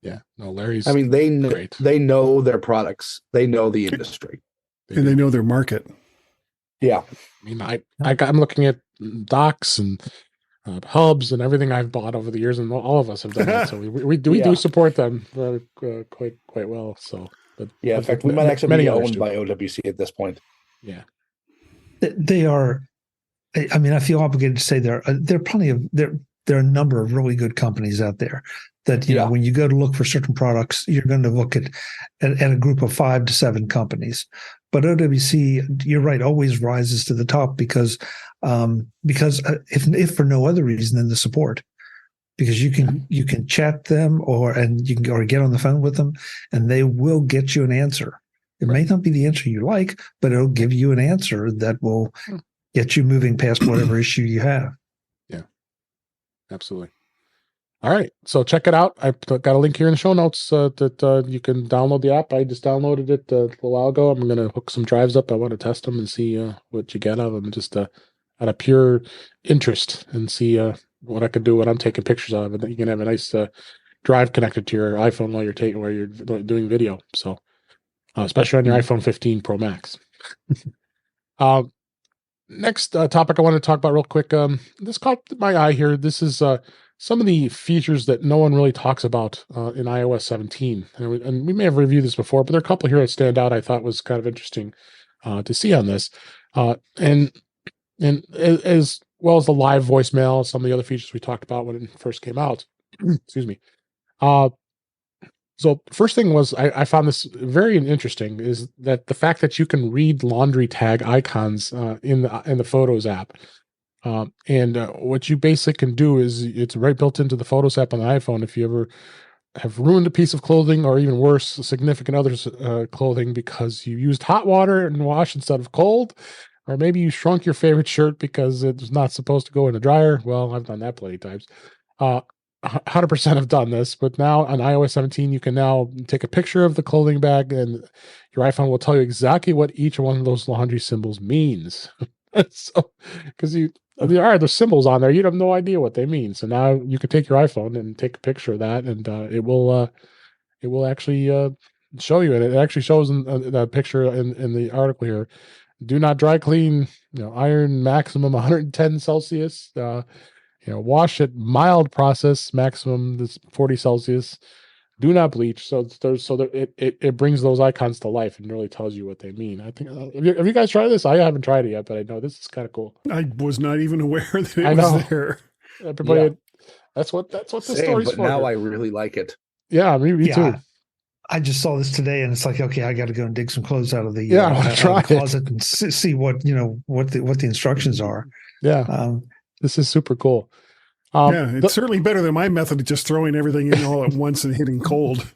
[SPEAKER 1] Yeah, no, Larry's.
[SPEAKER 4] I mean, they know their products, they know the industry,
[SPEAKER 2] and they know their market.
[SPEAKER 4] Yeah,
[SPEAKER 1] I mean, I'm looking at docks and hubs and everything I've bought over the years, and all of us have done that. So we do support them quite well. So, but
[SPEAKER 4] in fact, we might actually be owned by OWC at this point.
[SPEAKER 1] Yeah,
[SPEAKER 3] they are. I mean, I feel obligated to say there are plenty of there are a number of really good companies out there that when you go to look for certain products, you're going to look at a group of 5 to 7 companies. But OWC, you're right, always rises to the top because if for no other reason than the support, because you can chat them or get on the phone with them, and they will get you an answer. It may not be the answer you like, but it'll give you an answer that will get you moving past whatever issue you have.
[SPEAKER 1] Yeah, absolutely. All right, so check it out. I've got a link here in the show notes that you can download the app. I just downloaded it a little while ago. I'm going to hook some drives up. I want to test them and see what you get out of them, just out of pure interest, and see what I could do when I'm taking pictures of it. You can have a nice drive connected to your iPhone while you're doing video. So, especially on your iPhone 15 Pro Max. Next topic I want to talk about real quick. This caught my eye here. This is some of the features that no one really talks about in iOS 17. And we may have reviewed this before, but there are a couple here that stand out I thought was kind of interesting to see on this. And as well as the live voicemail, some of the other features we talked about when it first came out. Excuse me. So first thing was I found this very interesting is that the fact that you can read laundry tag icons in the Photos app. And what you basically can do is it's right built into the Photos app on the iPhone. If you ever have ruined a piece of clothing, or even worse, significant other's clothing because you used hot water and wash instead of cold, or maybe you shrunk your favorite shirt because it was not supposed to go in the dryer. Well, I've done that plenty of times. 100% have done this, but now on iOS 17, you can now take a picture of the clothing bag and your iPhone will tell you exactly what each one of those laundry symbols means. So, because there are the symbols on there, you have no idea what they mean. So now you can take your iPhone and take a picture of that, and it will actually show you. And it actually shows in the picture in the article here. Do not dry clean. Iron maximum 110 Celsius. Wash at mild process maximum is 40 Celsius. Do not bleach. So it brings those icons to life and really tells you what they mean. I think have you guys tried this? I haven't tried it yet, but I know this is kind of cool.
[SPEAKER 2] I was not even aware that it was there.
[SPEAKER 1] Everybody, that's what the story's
[SPEAKER 4] but
[SPEAKER 1] for.
[SPEAKER 4] Now I really like it.
[SPEAKER 1] Yeah, me too.
[SPEAKER 3] I just saw this today, and it's like, okay, I got to go and dig some clothes out of the closet and see what the instructions are.
[SPEAKER 1] Yeah, this is super cool.
[SPEAKER 2] It's certainly better than my method of just throwing everything in all at once and hitting cold.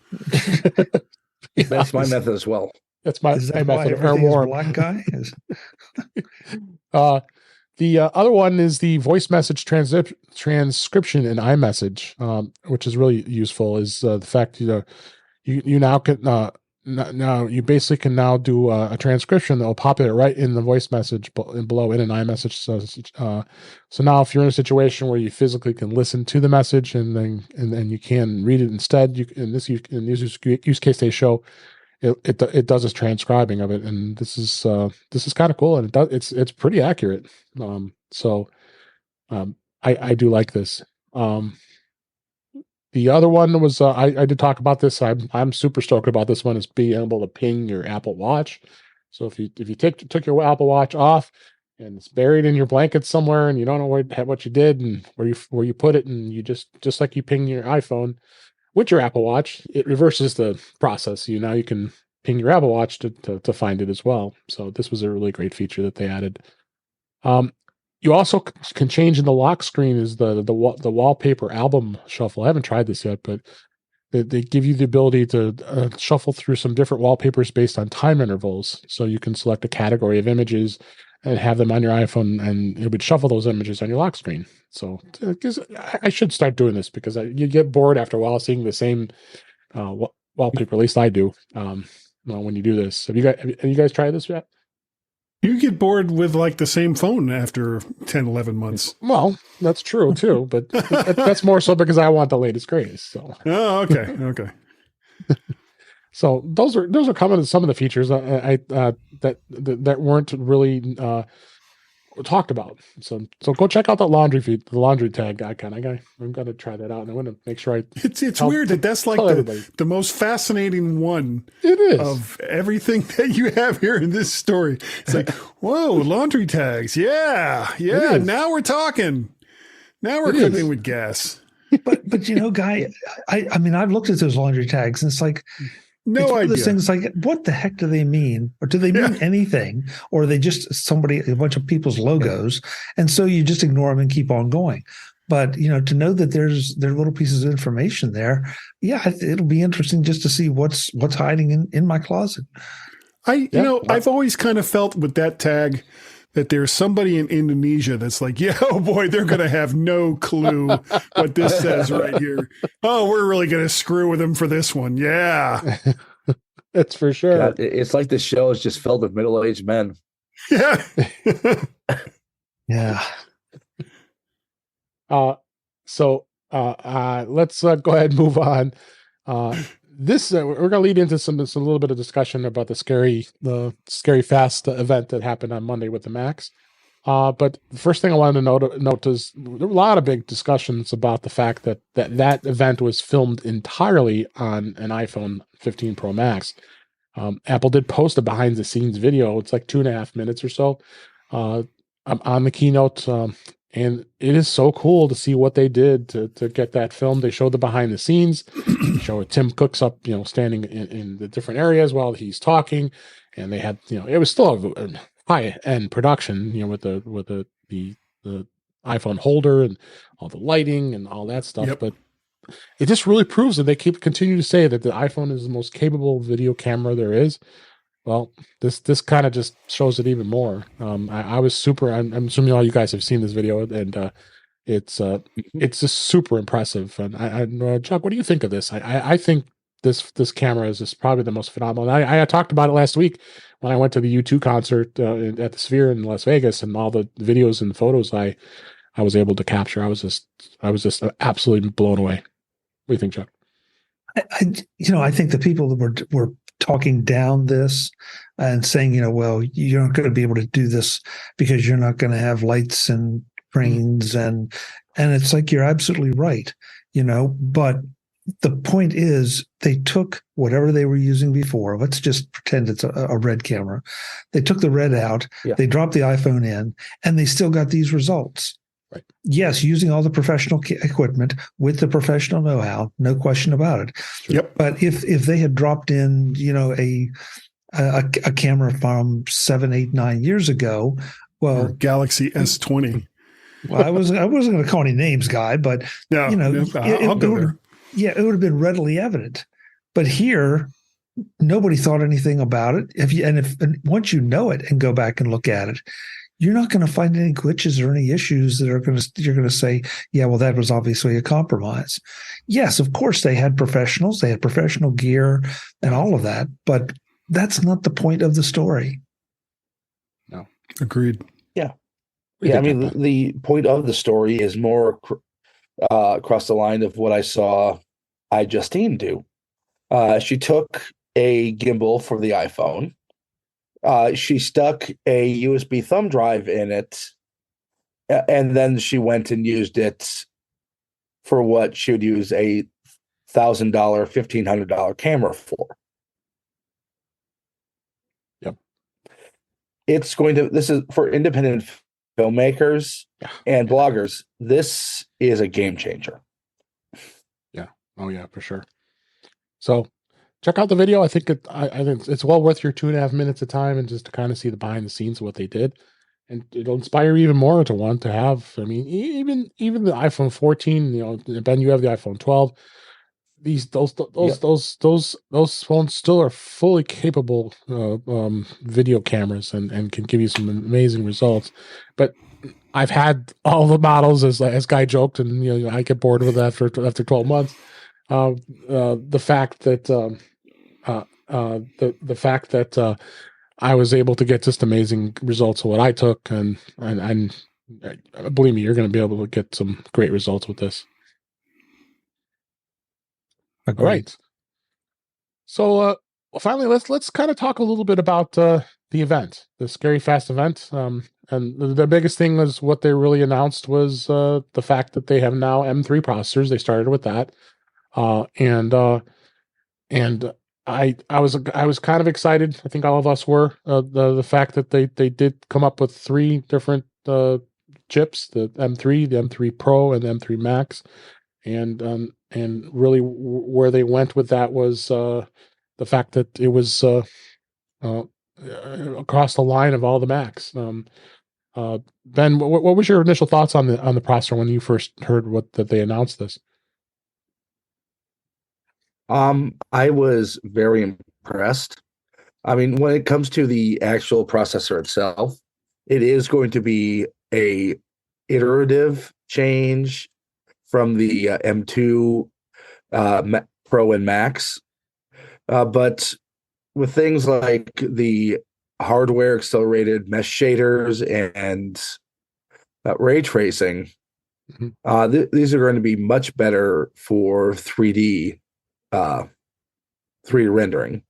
[SPEAKER 4] That's my method as well.
[SPEAKER 3] That's my method of air warm. Black guy.
[SPEAKER 1] The other one is the voice message transcription in iMessage, which is really useful. Is the fact you now can now you basically can now do a transcription that will populate right in the voice message below in an iMessage. So now if you're in a situation where you physically can listen to the message and then you can read it instead, in this use case they show it does a transcribing of it, and this is kind of cool, and it's pretty accurate. I do like this. The other one was I did talk about this. I'm super stoked about this one, is being able to ping your Apple Watch. So if you took your Apple Watch off and it's buried in your blanket somewhere and you don't know what you did and where you put it, and you just like you ping your iPhone with your Apple Watch, it reverses the process. Now you can ping your Apple Watch to find it as well. So this was a really great feature that they added. You also can change in the lock screen is the wallpaper album shuffle. I haven't tried this yet, but they give you the ability to shuffle through some different wallpapers based on time intervals. So you can select a category of images and have them on your iPhone, and it would shuffle those images on your lock screen. So I should start doing this because you get bored after a while seeing the same wallpaper. At least I do. When you do this, have you guys tried this yet?
[SPEAKER 2] You get bored with like the same phone after 10, 11 months.
[SPEAKER 1] Well, that's true too, but that's more so because I want the latest greatest. So. Oh,
[SPEAKER 2] okay.
[SPEAKER 1] So those are some of the features that weren't really talked about. So go check out the laundry tag icon. I'm gonna try that out, and I want to make sure
[SPEAKER 2] It's weird that's like the most fascinating one.
[SPEAKER 1] It is
[SPEAKER 2] of everything that you have here in this story. It's like, whoa, laundry tags. Yeah. Now we're talking. Now we're cooking with gas.
[SPEAKER 3] But Guy, I mean, I've looked at those laundry tags, and it's like.
[SPEAKER 2] No idea.
[SPEAKER 3] Those things like, what the heck do they mean? Or do they mean anything? Or are they just a bunch of people's logos? And so you just ignore them and keep on going. But, to know that there's little pieces of information there, it'll be interesting just to see what's hiding in my closet.
[SPEAKER 2] I've always kind of felt with that tag that there's somebody in Indonesia that's like, oh boy, they're going to have no clue what this says right here. Oh, we're really going to screw with them for this one. Yeah.
[SPEAKER 1] That's for sure.
[SPEAKER 4] God, it's like the show is just filled with middle-aged men.
[SPEAKER 2] Yeah.
[SPEAKER 3] Yeah.
[SPEAKER 1] Let's go ahead and move on. This we're going to lead into a little bit of discussion about the scary fast event that happened on Monday with the Macs. But the first thing I wanted to note is there were a lot of big discussions about the fact that event was filmed entirely on an iPhone 15 Pro Max. Apple did post a behind the scenes video. It's like 2.5 minutes or so on the keynote. And it is so cool to see what they did to get that film. They showed the behind the scenes, show Tim Cook's up, standing in the different areas while he's talking. And they had, it was still a high end production, with the iPhone holder and all the lighting and all that stuff.
[SPEAKER 2] Yep.
[SPEAKER 1] But it just really proves that they continue to say that the iPhone is the most capable video camera there is. Well, this kind of just shows it even more. I was super. I'm assuming all you guys have seen this video, and it's just super impressive. And Chuck, what do you think of this? I think this camera is just probably the most phenomenal. I talked about it last week when I went to the U2 concert at the Sphere in Las Vegas, and all the videos and photos I was able to capture. I was just absolutely blown away. What do you think, Chuck?
[SPEAKER 3] I think the people that were talking down this and saying, well, you're not going to be able to do this because you're not going to have lights and trains, and it's like, you're absolutely right, but the point is, they took whatever they were using before. Let's just pretend it's a red camera. They took the red out, They dropped the iPhone in, and they still got these results.
[SPEAKER 1] Right.
[SPEAKER 3] Yes, using all the professional equipment with the professional know-how, no question about it.
[SPEAKER 2] Yep.
[SPEAKER 3] But if they had dropped in, a camera from 7, 8, 9 years ago, well,
[SPEAKER 2] or Galaxy S20.
[SPEAKER 3] Well, I wasn't going to call any names, Guy, but
[SPEAKER 2] I'll go there.
[SPEAKER 3] It would have been readily evident. But here, nobody thought anything about it. And once you know it and go back and look at it, you're not going to find any glitches or any issues that you're going to say, yeah, well, that was obviously a compromise. Yes, of course, they had professionals, they had professional gear and all of that, but that's not the point of the story.
[SPEAKER 1] No.
[SPEAKER 2] Agreed.
[SPEAKER 4] Yeah. Yeah, I mean, the point of the story is more across the line of what I saw iJustine do. She took a gimbal for the iPhone. She stuck a USB thumb drive in it, and then she went and used it for what she would use a $1,000, $1,500 camera for.
[SPEAKER 1] Yep.
[SPEAKER 4] This is for independent filmmakers and bloggers. This is a game changer.
[SPEAKER 1] Yeah. Oh yeah, for sure. So check out the video. I think it's well worth your 2.5 minutes of time, and just to kind of see the behind the scenes of what they did, and it'll inspire you even more to want to have. I mean, even the iPhone 14. Ben, you have the iPhone 12. Those phones still are fully capable video cameras and can give you some amazing results. But I've had all the models, as Guy joked, and I get bored with that after 12 months. The fact that I was able to get just amazing results of what I took, and believe me, you're going to be able to get some great results with this.
[SPEAKER 3] Agreed.
[SPEAKER 1] All right. So finally, let's kind of talk a little bit about the event, the Scary Fast event. And the biggest thing was what they really announced was the fact that they have now M3 processors. They started with that. And I was kind of excited. I think all of us were. The fact that they did come up with 3 different chips: the M3, the M3 Pro, and the M3 Max. And really where they went with that was the fact that it was across the line of all the Macs. Ben, what was your initial thoughts on the processor when you first heard that they announced this?
[SPEAKER 4] I was very impressed. I mean, when it comes to the actual processor itself, it is going to be a iterative change from the M2 Pro and Max. But with things like the hardware accelerated mesh shaders and ray tracing, these are going to be much better for 3D rendering.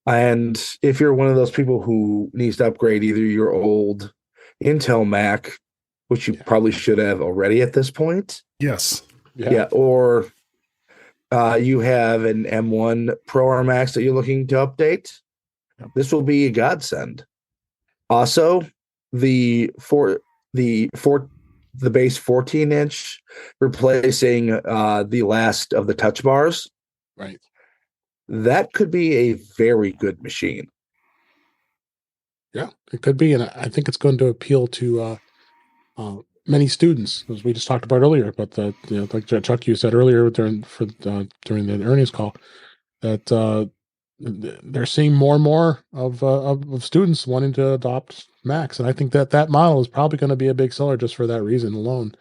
[SPEAKER 4] And if you're one of those people who needs to upgrade either your old Intel Mac, which you probably should have already at this point.
[SPEAKER 2] Yes.
[SPEAKER 4] Yeah. Or you have an M1 Pro or Max that you're looking to update. This will be a godsend. Also, the the base 14-inch, replacing the last of the touch bars.
[SPEAKER 1] Right.
[SPEAKER 4] That could be a very good machine.
[SPEAKER 1] Yeah, it could be, and I think it's going to appeal to many students, as we just talked about earlier. But like Chuck, you said earlier during the earnings call, that they're seeing more and more of students wanting to adopt Macs, and I think that model is probably going to be a big seller just for that reason alone.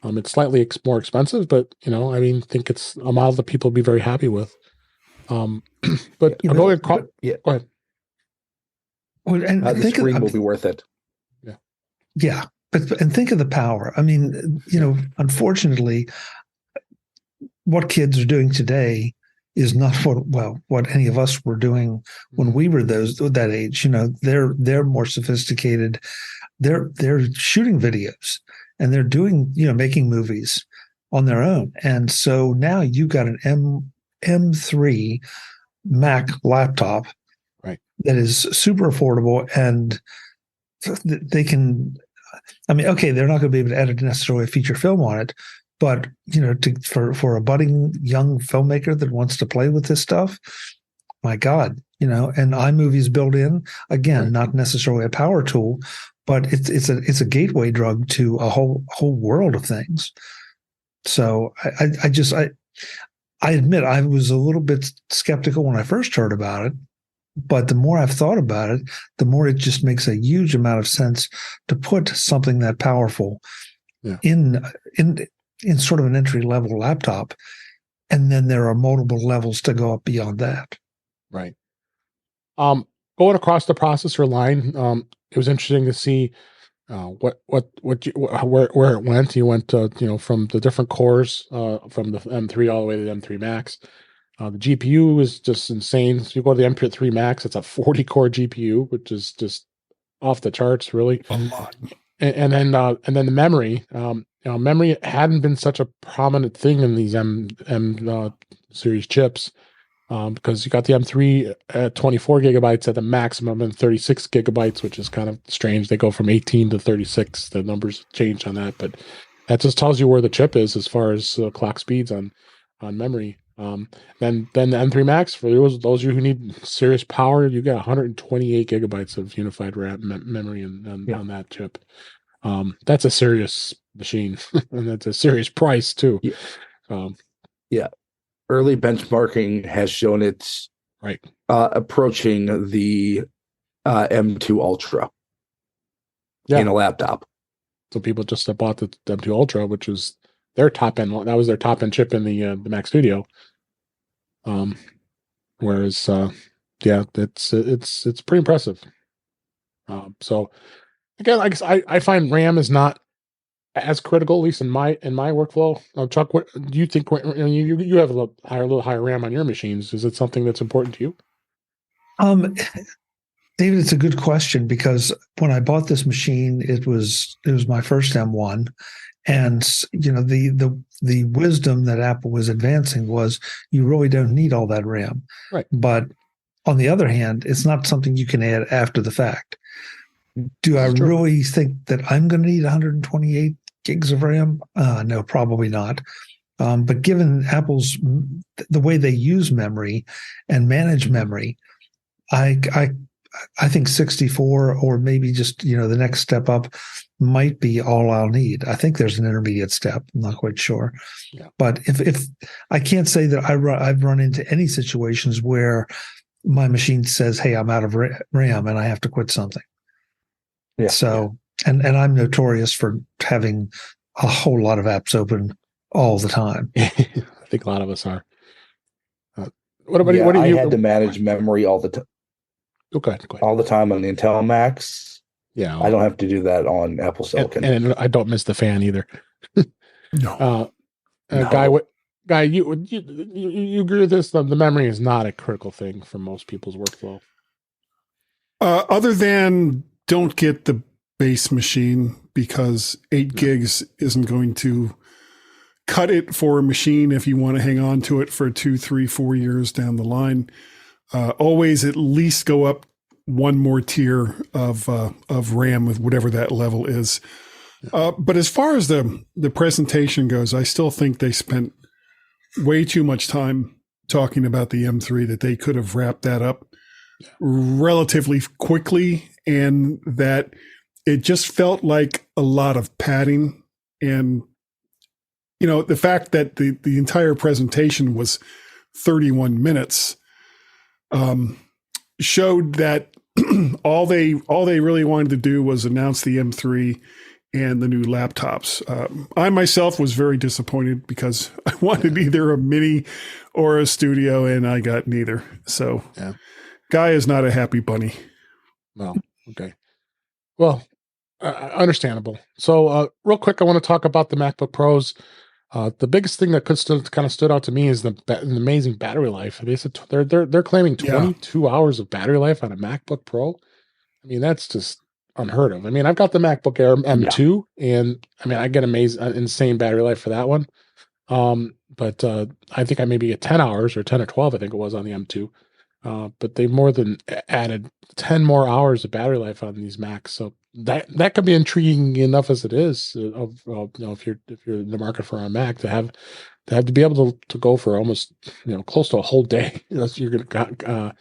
[SPEAKER 1] It's slightly more expensive, but I think it's a model that people will be very happy with. But go ahead.
[SPEAKER 3] Well, and
[SPEAKER 4] the screen will be worth it.
[SPEAKER 3] Yeah, and think of the power. I mean, unfortunately, what kids are doing today is not what any of us were doing when we were that age. They're more sophisticated. They're shooting videos and they're doing making movies on their own. And so now you've got an M3 Mac laptop,
[SPEAKER 1] right, that
[SPEAKER 3] is super affordable, and they can. I mean, okay, they're not going to be able to edit necessarily a feature film on it, but for a budding young filmmaker that wants to play with this stuff, my God, and iMovie's built in. Again, right, not necessarily a power tool, but it's a gateway drug to a whole world of things. So I admit I was a little bit skeptical when I first heard about it, but the more I've thought about it, the more it just makes a huge amount of sense to put something that powerful in sort of an entry level laptop, and then there are multiple levels to go up beyond that.
[SPEAKER 1] Right. Going across the processor line, it was interesting to see where it went. You went from the different cores from the M3 all the way to the M3 Max. The GPU is just insane. So you go to the M3 Max, it's a 40-core GPU, which is just off the charts, really.
[SPEAKER 2] A lot.
[SPEAKER 1] And then the memory. Memory hadn't been such a prominent thing in these M series chips, because you got the M3 at 24 gigabytes at the maximum and 36 gigabytes, which is kind of strange. They go from 18 to 36. The numbers change on that, but that just tells you where the chip is as far as clock speeds on memory. Then the M3 Max, for those of you who need serious power, you get 128 gigabytes of unified RAM memory on that chip. That's a serious machine, and that's a serious price too.
[SPEAKER 4] Early benchmarking has shown it's
[SPEAKER 1] right
[SPEAKER 4] approaching the M2 Ultra in a laptop.
[SPEAKER 1] So people just bought the M2 Ultra, which is their top end. That was their top end chip in the Mac Studio. Whereas, it's pretty impressive. So again, I guess I find RAM is not as critical, at least in my workflow. Chuck, what do you think? You have a little higher RAM on your machines. Is it something that's important to you?
[SPEAKER 3] David, it's a good question, because when I bought this machine, it was my first M1, and the wisdom that Apple was advancing was you really don't need all that RAM.
[SPEAKER 1] Right.
[SPEAKER 3] But on the other hand, it's not something you can add after the fact. Do I really think that I'm going to need 128 gigs of RAM? No, probably not. But given Apple's the way they use memory and manage memory, I think 64 or maybe just the next step up might be all I'll need. I think there's an intermediate step. I'm not quite sure, but if I can't say that I've run into any situations where my machine says, "Hey, I'm out of RAM and I have to quit something." Yeah. So, and I'm notorious for having a whole lot of apps open all the time.
[SPEAKER 1] I think a lot of us are. What about you?
[SPEAKER 4] I had to manage memory all the time.
[SPEAKER 1] Okay.
[SPEAKER 4] All the time on the Intel Macs.
[SPEAKER 1] Yeah.
[SPEAKER 4] I don't have to do that on Apple Silicon.
[SPEAKER 1] And I don't miss the fan either.
[SPEAKER 2] No.
[SPEAKER 1] No. Guy, you agree with this? The memory is not a critical thing for most people's workflow.
[SPEAKER 2] Other than don't get the base machine, because 8 gigs isn't going to cut it for a machine if you want to hang on to it for 2, 3, 4 years down the line. Always at least go up one more tier of RAM with whatever that level is. But as far as the presentation goes, I still think they spent way too much time talking about the M3, that they could have wrapped that up relatively quickly, and that it just felt like a lot of padding. And, the fact that the entire presentation was 31 minutes showed that all they really wanted to do was announce the M3 and the new laptops. I myself was very disappointed because I wanted either a mini or a studio, and I got neither. So Guy is not a happy bunny.
[SPEAKER 1] Well, okay. Well, understandable. So real quick, I want to talk about the MacBook Pros. The biggest thing that kind of stood out to me is the amazing battery life. I mean, they're claiming 22 hours of battery life on a MacBook Pro. I mean, that's just unheard of. I mean, I've got the MacBook Air M2, and I mean, I get insane battery life for that one. But I think I maybe get 10 hours or 10 or 12, I think it was on the M2. But they more than added 10 more hours of battery life on these Macs. So that could be intriguing enough as it is. If you're in the market for a Mac, to be able to go for almost close to a whole day. You're gonna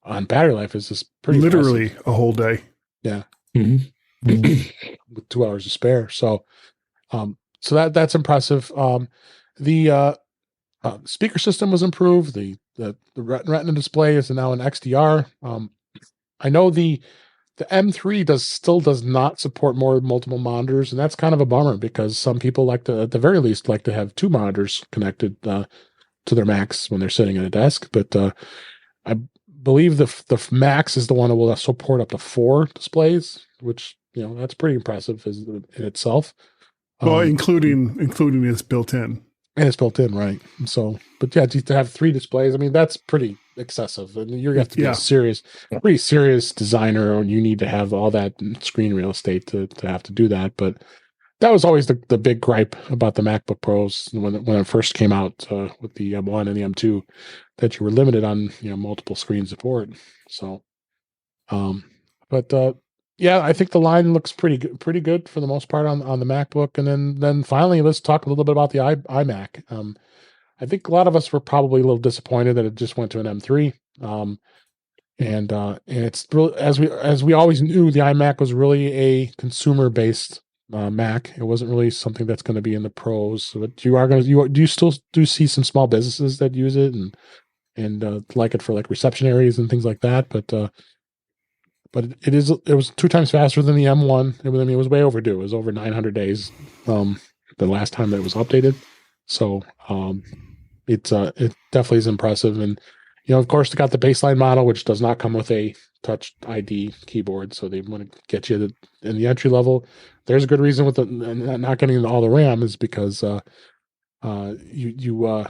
[SPEAKER 1] on battery life is just pretty
[SPEAKER 2] literally
[SPEAKER 1] impressive.
[SPEAKER 2] A whole day.
[SPEAKER 1] Yeah. With 2 hours to spare. So that's impressive. The speaker system was improved. The Retina display is now an XDR. I know the M3 still does not support multiple monitors, and that's kind of a bummer because some people at the very least, like to have two monitors connected to their Macs when they're sitting at a desk. But I believe the Max is the one that will support up to 4 displays, which that's pretty impressive in itself.
[SPEAKER 2] Well, including it's built in.
[SPEAKER 1] And it's built in, right? So, but yeah, to have 3 displays, I mean, that's pretty excessive. And you have to be a pretty serious designer, and you need to have all that screen real estate to have to do that. But that was always the big gripe about the MacBook Pros when it first came out with the M1 and the M2, that you were limited on multiple screen support. So, yeah, I think the line looks pretty good for the most part on the MacBook. And then finally, let's talk a little bit about the iMac. I think a lot of us were probably a little disappointed that it just went to an M3. And it's really, as we always knew, the iMac was really a consumer based Mac. It wasn't really something that's going to be in the pros. But you still see some small businesses that use it and like it for like reception areas and things like that. But it was 2 times faster than the M1. It was way overdue. It was over 900 days the last time that it was updated. So it definitely is impressive. And of course, they got the baseline model, which does not come with a Touch ID keyboard. So they want to get you in the entry level. There's a good reason with not getting all the RAM is because you're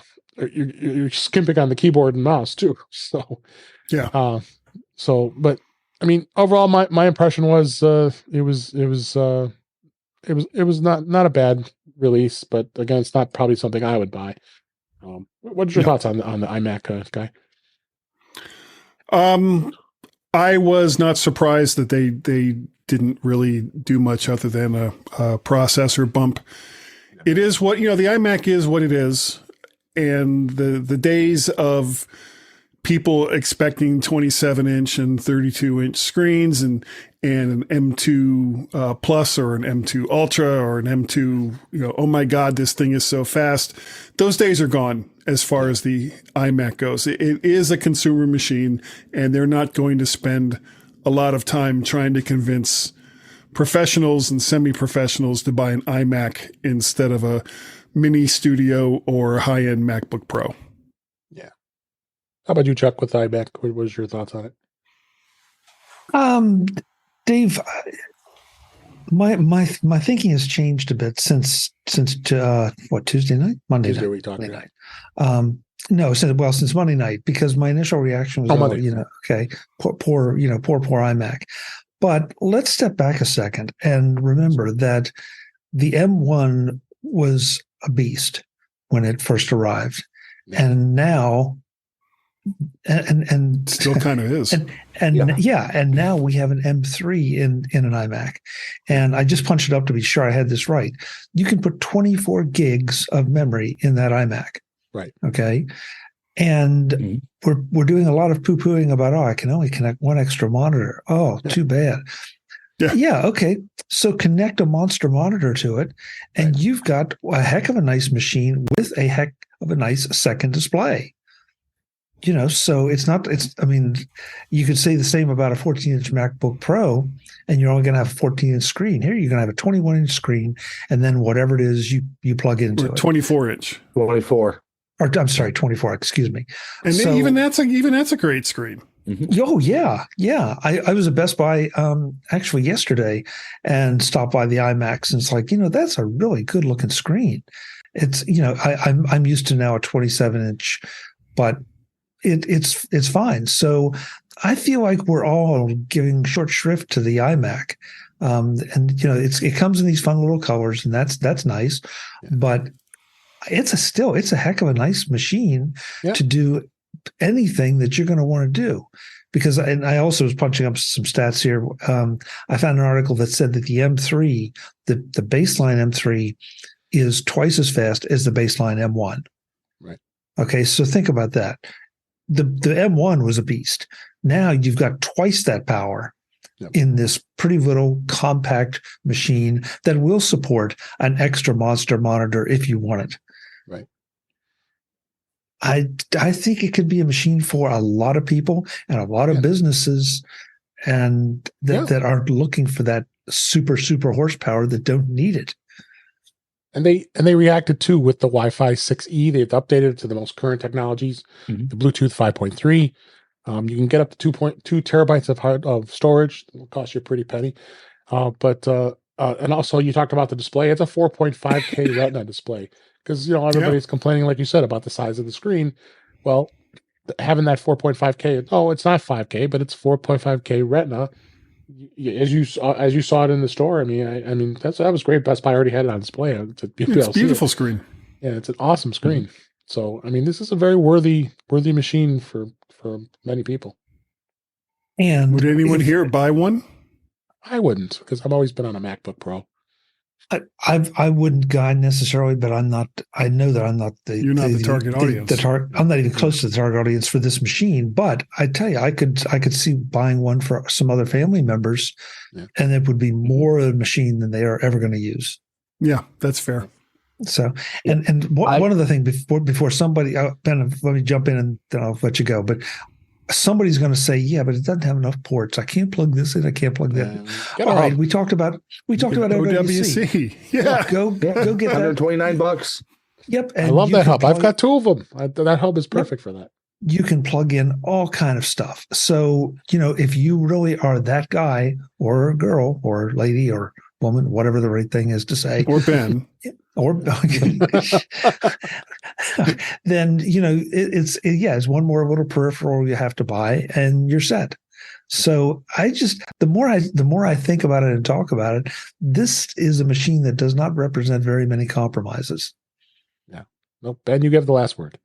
[SPEAKER 1] skimping on the keyboard and mouse too. So
[SPEAKER 2] yeah.
[SPEAKER 1] But I mean, overall, my impression was it was not a bad release, but again, it's not probably something I would buy. What's your thoughts on the iMac, Guy?
[SPEAKER 2] I was not surprised that they didn't really do much other than a processor bump. It is what the iMac is what it is, and the days of people expecting 27-inch and 32-inch screens and an M2 Plus or an M2 Ultra or an M2, oh my God, this thing is so fast. Those days are gone as far as the iMac goes. It is a consumer machine, and they're not going to spend a lot of time trying to convince professionals and semi-professionals to buy an iMac instead of a mini studio or a high-end MacBook Pro.
[SPEAKER 1] How about you, Chuck, with iMac? What was your thoughts on
[SPEAKER 3] it? Dave, my thinking has changed a bit since Tuesday night, Monday
[SPEAKER 1] Tuesday
[SPEAKER 3] night,
[SPEAKER 1] we talked
[SPEAKER 3] Monday night. No, since Monday night, because my initial reaction was, okay, poor iMac. But let's step back a second and remember that the M1 was a beast when it first arrived, and now and
[SPEAKER 2] still kind of is.
[SPEAKER 3] And now we have an M3 in an iMac, and I just punched it up to be sure I had this right. You can put 24 gigs of memory in that iMac.
[SPEAKER 1] Right.
[SPEAKER 3] Okay. And we're doing a lot of poo-pooing about, I can only connect one extra monitor. Oh, too bad. Yeah. Okay. So connect a monster monitor to it, and you've got a heck of a nice machine with a heck of a nice second display. So I mean, you could say the same about a 14-inch MacBook Pro, and you're only going to have a 14-inch screen. Here, you're going to have a 21-inch screen, and then whatever it is you plug into it.
[SPEAKER 2] 24-inch.
[SPEAKER 4] 24.
[SPEAKER 3] Or I'm sorry, 24. Excuse me.
[SPEAKER 2] And even that's a great screen.
[SPEAKER 3] Mm-hmm. Oh yeah. I was at Best Buy actually yesterday and stopped by the iMacs, and it's like, that's a really good looking screen. It's I'm used to now a 27-inch, but it's fine. So I feel like we're all giving short shrift to the iMac, and it comes in these fun little colors, and that's nice, but it's a heck of a nice machine to do anything that you're going to want to do. Because, and I also was punching up some stats here. I found an article that said that the M3, the baseline M3, is twice as fast as the baseline M1.
[SPEAKER 1] Right.
[SPEAKER 3] Okay, so think about that. The M1 was a beast. Now you've got twice that power in this pretty little compact machine that will support an extra monster monitor if you want it.
[SPEAKER 1] Right.
[SPEAKER 3] I think it could be a machine for a lot of people and a lot of businesses, and that aren't looking for that super horsepower, that don't need it.
[SPEAKER 1] And they reacted too with the Wi-Fi 6E. They've updated it to the most current technologies, the Bluetooth 5.3. You can get up to 2.2 terabytes of storage. It'll cost you a pretty penny. And also you talked about the display. It's a 4.5K Retina display. Because, everybody's complaining, like you said, about the size of the screen. Well, having that 4.5K, it's not 5K, but it's 4.5K Retina. As you saw it in the store, I mean that was great. Best Buy already had it on display. It's a
[SPEAKER 2] beautiful screen.
[SPEAKER 1] Yeah, it's an awesome screen. So, I mean, this is a very worthy machine for many people.
[SPEAKER 3] And
[SPEAKER 2] would anyone here buy one?
[SPEAKER 1] I wouldn't, because I've always been on a MacBook Pro.
[SPEAKER 3] I wouldn't guide necessarily, but I'm not. I know that I'm not the.
[SPEAKER 2] You're not the target audience.
[SPEAKER 3] I'm not even close to the target audience for this machine. But I tell you, I could see buying one for some other family members, and it would be more of a machine than they are ever going to use.
[SPEAKER 2] Yeah, that's fair.
[SPEAKER 3] So, and one other thing before somebody, Ben, let me jump in and then I'll let you go. But somebody's going to say, yeah, but it doesn't have enough ports. I can't plug this in. I can't plug that in. All right. We talked about OWC.
[SPEAKER 2] Yeah.
[SPEAKER 3] Go get that.
[SPEAKER 4] $129.
[SPEAKER 3] Yep.
[SPEAKER 1] And I love that hub. I've got two of them. That hub is perfect for that.
[SPEAKER 3] You can plug in all kind of stuff. So, if you really are that guy or girl or lady or woman, whatever the right thing is to say.
[SPEAKER 2] Or Ben.
[SPEAKER 3] Then it's one more little peripheral you have to buy and you're set. So the more I think about it and talk about it, this is a machine that does not represent very many compromises.
[SPEAKER 1] Yeah. No, Ben, you give the last word.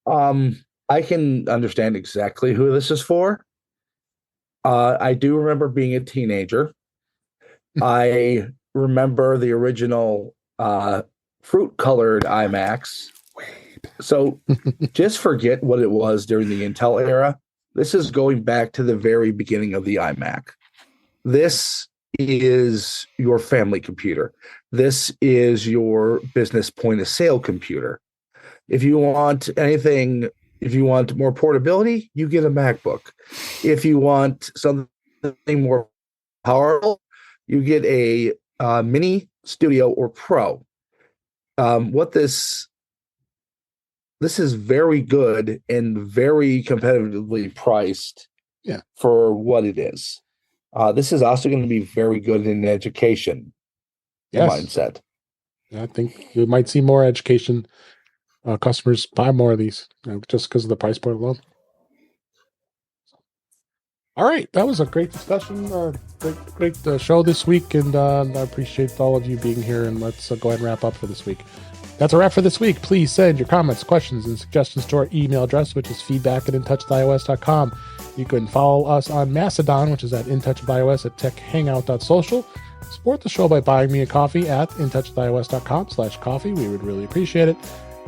[SPEAKER 4] I can understand exactly who this is for. I do remember being a teenager. I remember the original fruit-colored iMacs. So just forget what it was during the Intel era. This is going back to the very beginning of the iMac. This is your family computer. This is your business point-of-sale computer. If you want more portability, you get a MacBook. If you want something more powerful, you get a Mini, Studio, or Pro. This is very good and very competitively priced for what it is. This is also going to be very good in education mindset.
[SPEAKER 1] I think you might see more education customers buy more of these just because of the price point alone. All right, that was a great discussion, great show this week, and I appreciate all of you being here. And let's go ahead and wrap up for this week. That's a wrap for this week. Please send your comments, questions, and suggestions to our email address, which is feedback@intouchwithios.com. You can follow us on Mastadon, which is at intouchwithios at techhangout.social. Support the show by buying me a coffee at intouchwithios.com/coffee. We would really appreciate it.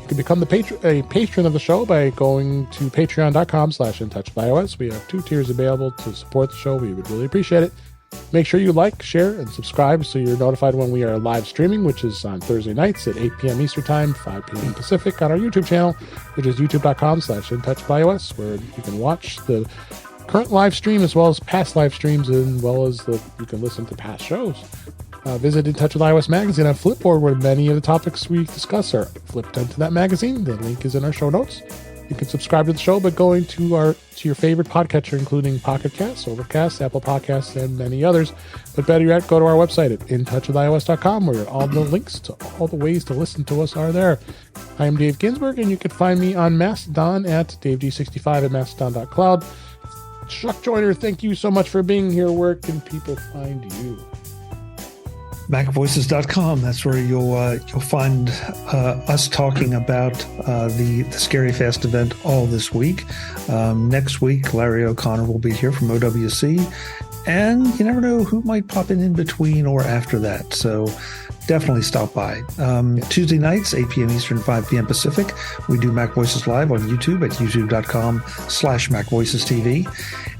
[SPEAKER 1] You can become a patron of the show by going to patreon.com/intouchwithios. We have 2 tiers available to support the show. We would really appreciate it. Make sure you like, share, and subscribe so you're notified when we are live streaming, which is on Thursday nights at 8 p.m. Eastern Time, 5 p.m. Pacific on our YouTube channel, which is youtube.com/intouchwithios, where you can watch the current live stream as well as past live streams, as well as you can listen to past shows. Visit In Touch with iOS magazine on Flipboard, where many of the topics we discuss are flipped into that magazine. The link is in our show notes. You can subscribe to the show by going to your favorite podcatcher, including Pocket Casts, Overcast, Apple Podcasts, and many others. But better yet, go to our website at intouchwithios.com, where all the links to all the ways to listen to us are there. I am Dave Ginsburg, and you can find me on Mastodon at DaveG65 at mastodon.cloud. Chuck Joyner, thank you so much for being here. Where can people find you?
[SPEAKER 3] MacVoices.com. That's where you'll find us talking about the Scary Fast event all this week. Next week, Larry O'Connor will be here from OWC, and you never know who might pop in between or after that. So definitely stop by. Tuesday nights, 8 p.m. Eastern, 5 p.m. Pacific. We do Mac Voices Live on YouTube at youtube.com/MacVoicesTV.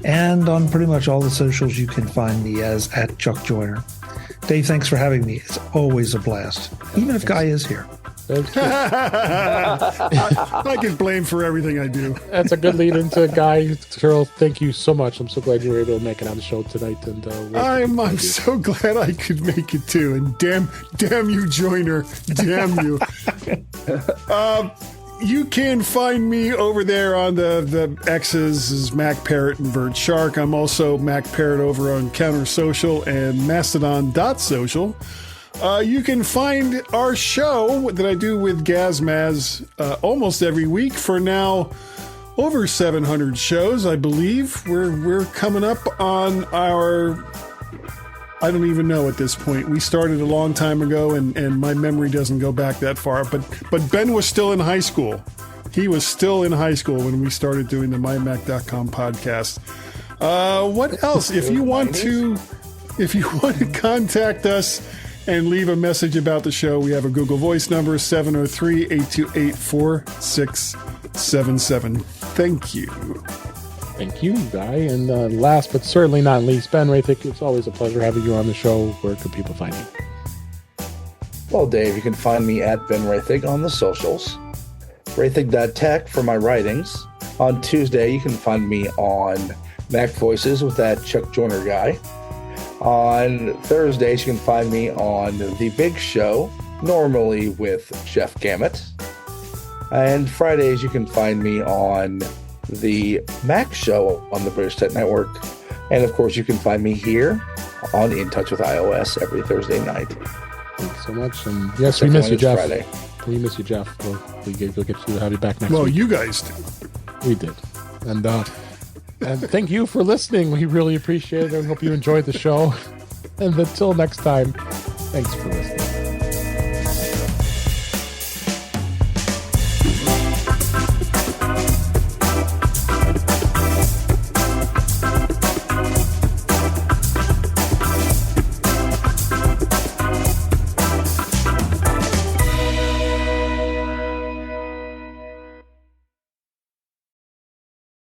[SPEAKER 3] And on pretty much all the socials, you can find me as at Chuck Joyner. Dave, thanks for having me. It's always a blast, even if Guy is here.
[SPEAKER 2] I get blamed for everything I do.
[SPEAKER 1] That's a good lead into Guy Serle. Thank you so much. I'm so glad you were able to make it on the show tonight. And
[SPEAKER 2] I'm so glad I could make it too. And damn you, Joyner. Damn you. You can find me over there on the X's as Mac Parrot and Vert Shark. I'm also Mac Parrot over on Counter Social and Mastodon.social. You can find our show that I do with Gazmaz almost every week for now. Over 700 shows, I believe. We're coming up on our... I don't even know at this point. We started a long time ago, and my memory doesn't go back that far. But Ben was still in high school. He was still in high school when we started doing the mymac.com podcast. What else? If you want to contact us and leave a message about the show, we have a Google Voice number, 703-828-4677. Thank you.
[SPEAKER 1] Thank you, Guy. And last but certainly not least, Ben Roethig, it's always a pleasure having you on the show. Where can people find you?
[SPEAKER 4] Well, Dave, you can find me at Ben Roethig on the socials. Roethig.tech for my writings. On Tuesday, you can find me on Mac Voices with that Chuck Joyner guy. On Thursdays, you can find me on The Big Show, normally with Jeff Gamet. And Fridays, you can find me on The Mac Show on the British Tech Network. And of course, you can find me here on In Touch with iOS every Thursday night.
[SPEAKER 1] Thanks so much. And yes, we miss you, Jeff.
[SPEAKER 4] Friday.
[SPEAKER 1] We miss you, Jeff. We'll get to have you back next
[SPEAKER 2] week.
[SPEAKER 1] Well,
[SPEAKER 2] you guys did.
[SPEAKER 1] We did. And thank you for listening. We really appreciate it. I hope you enjoyed the show. And until next time, thanks for listening.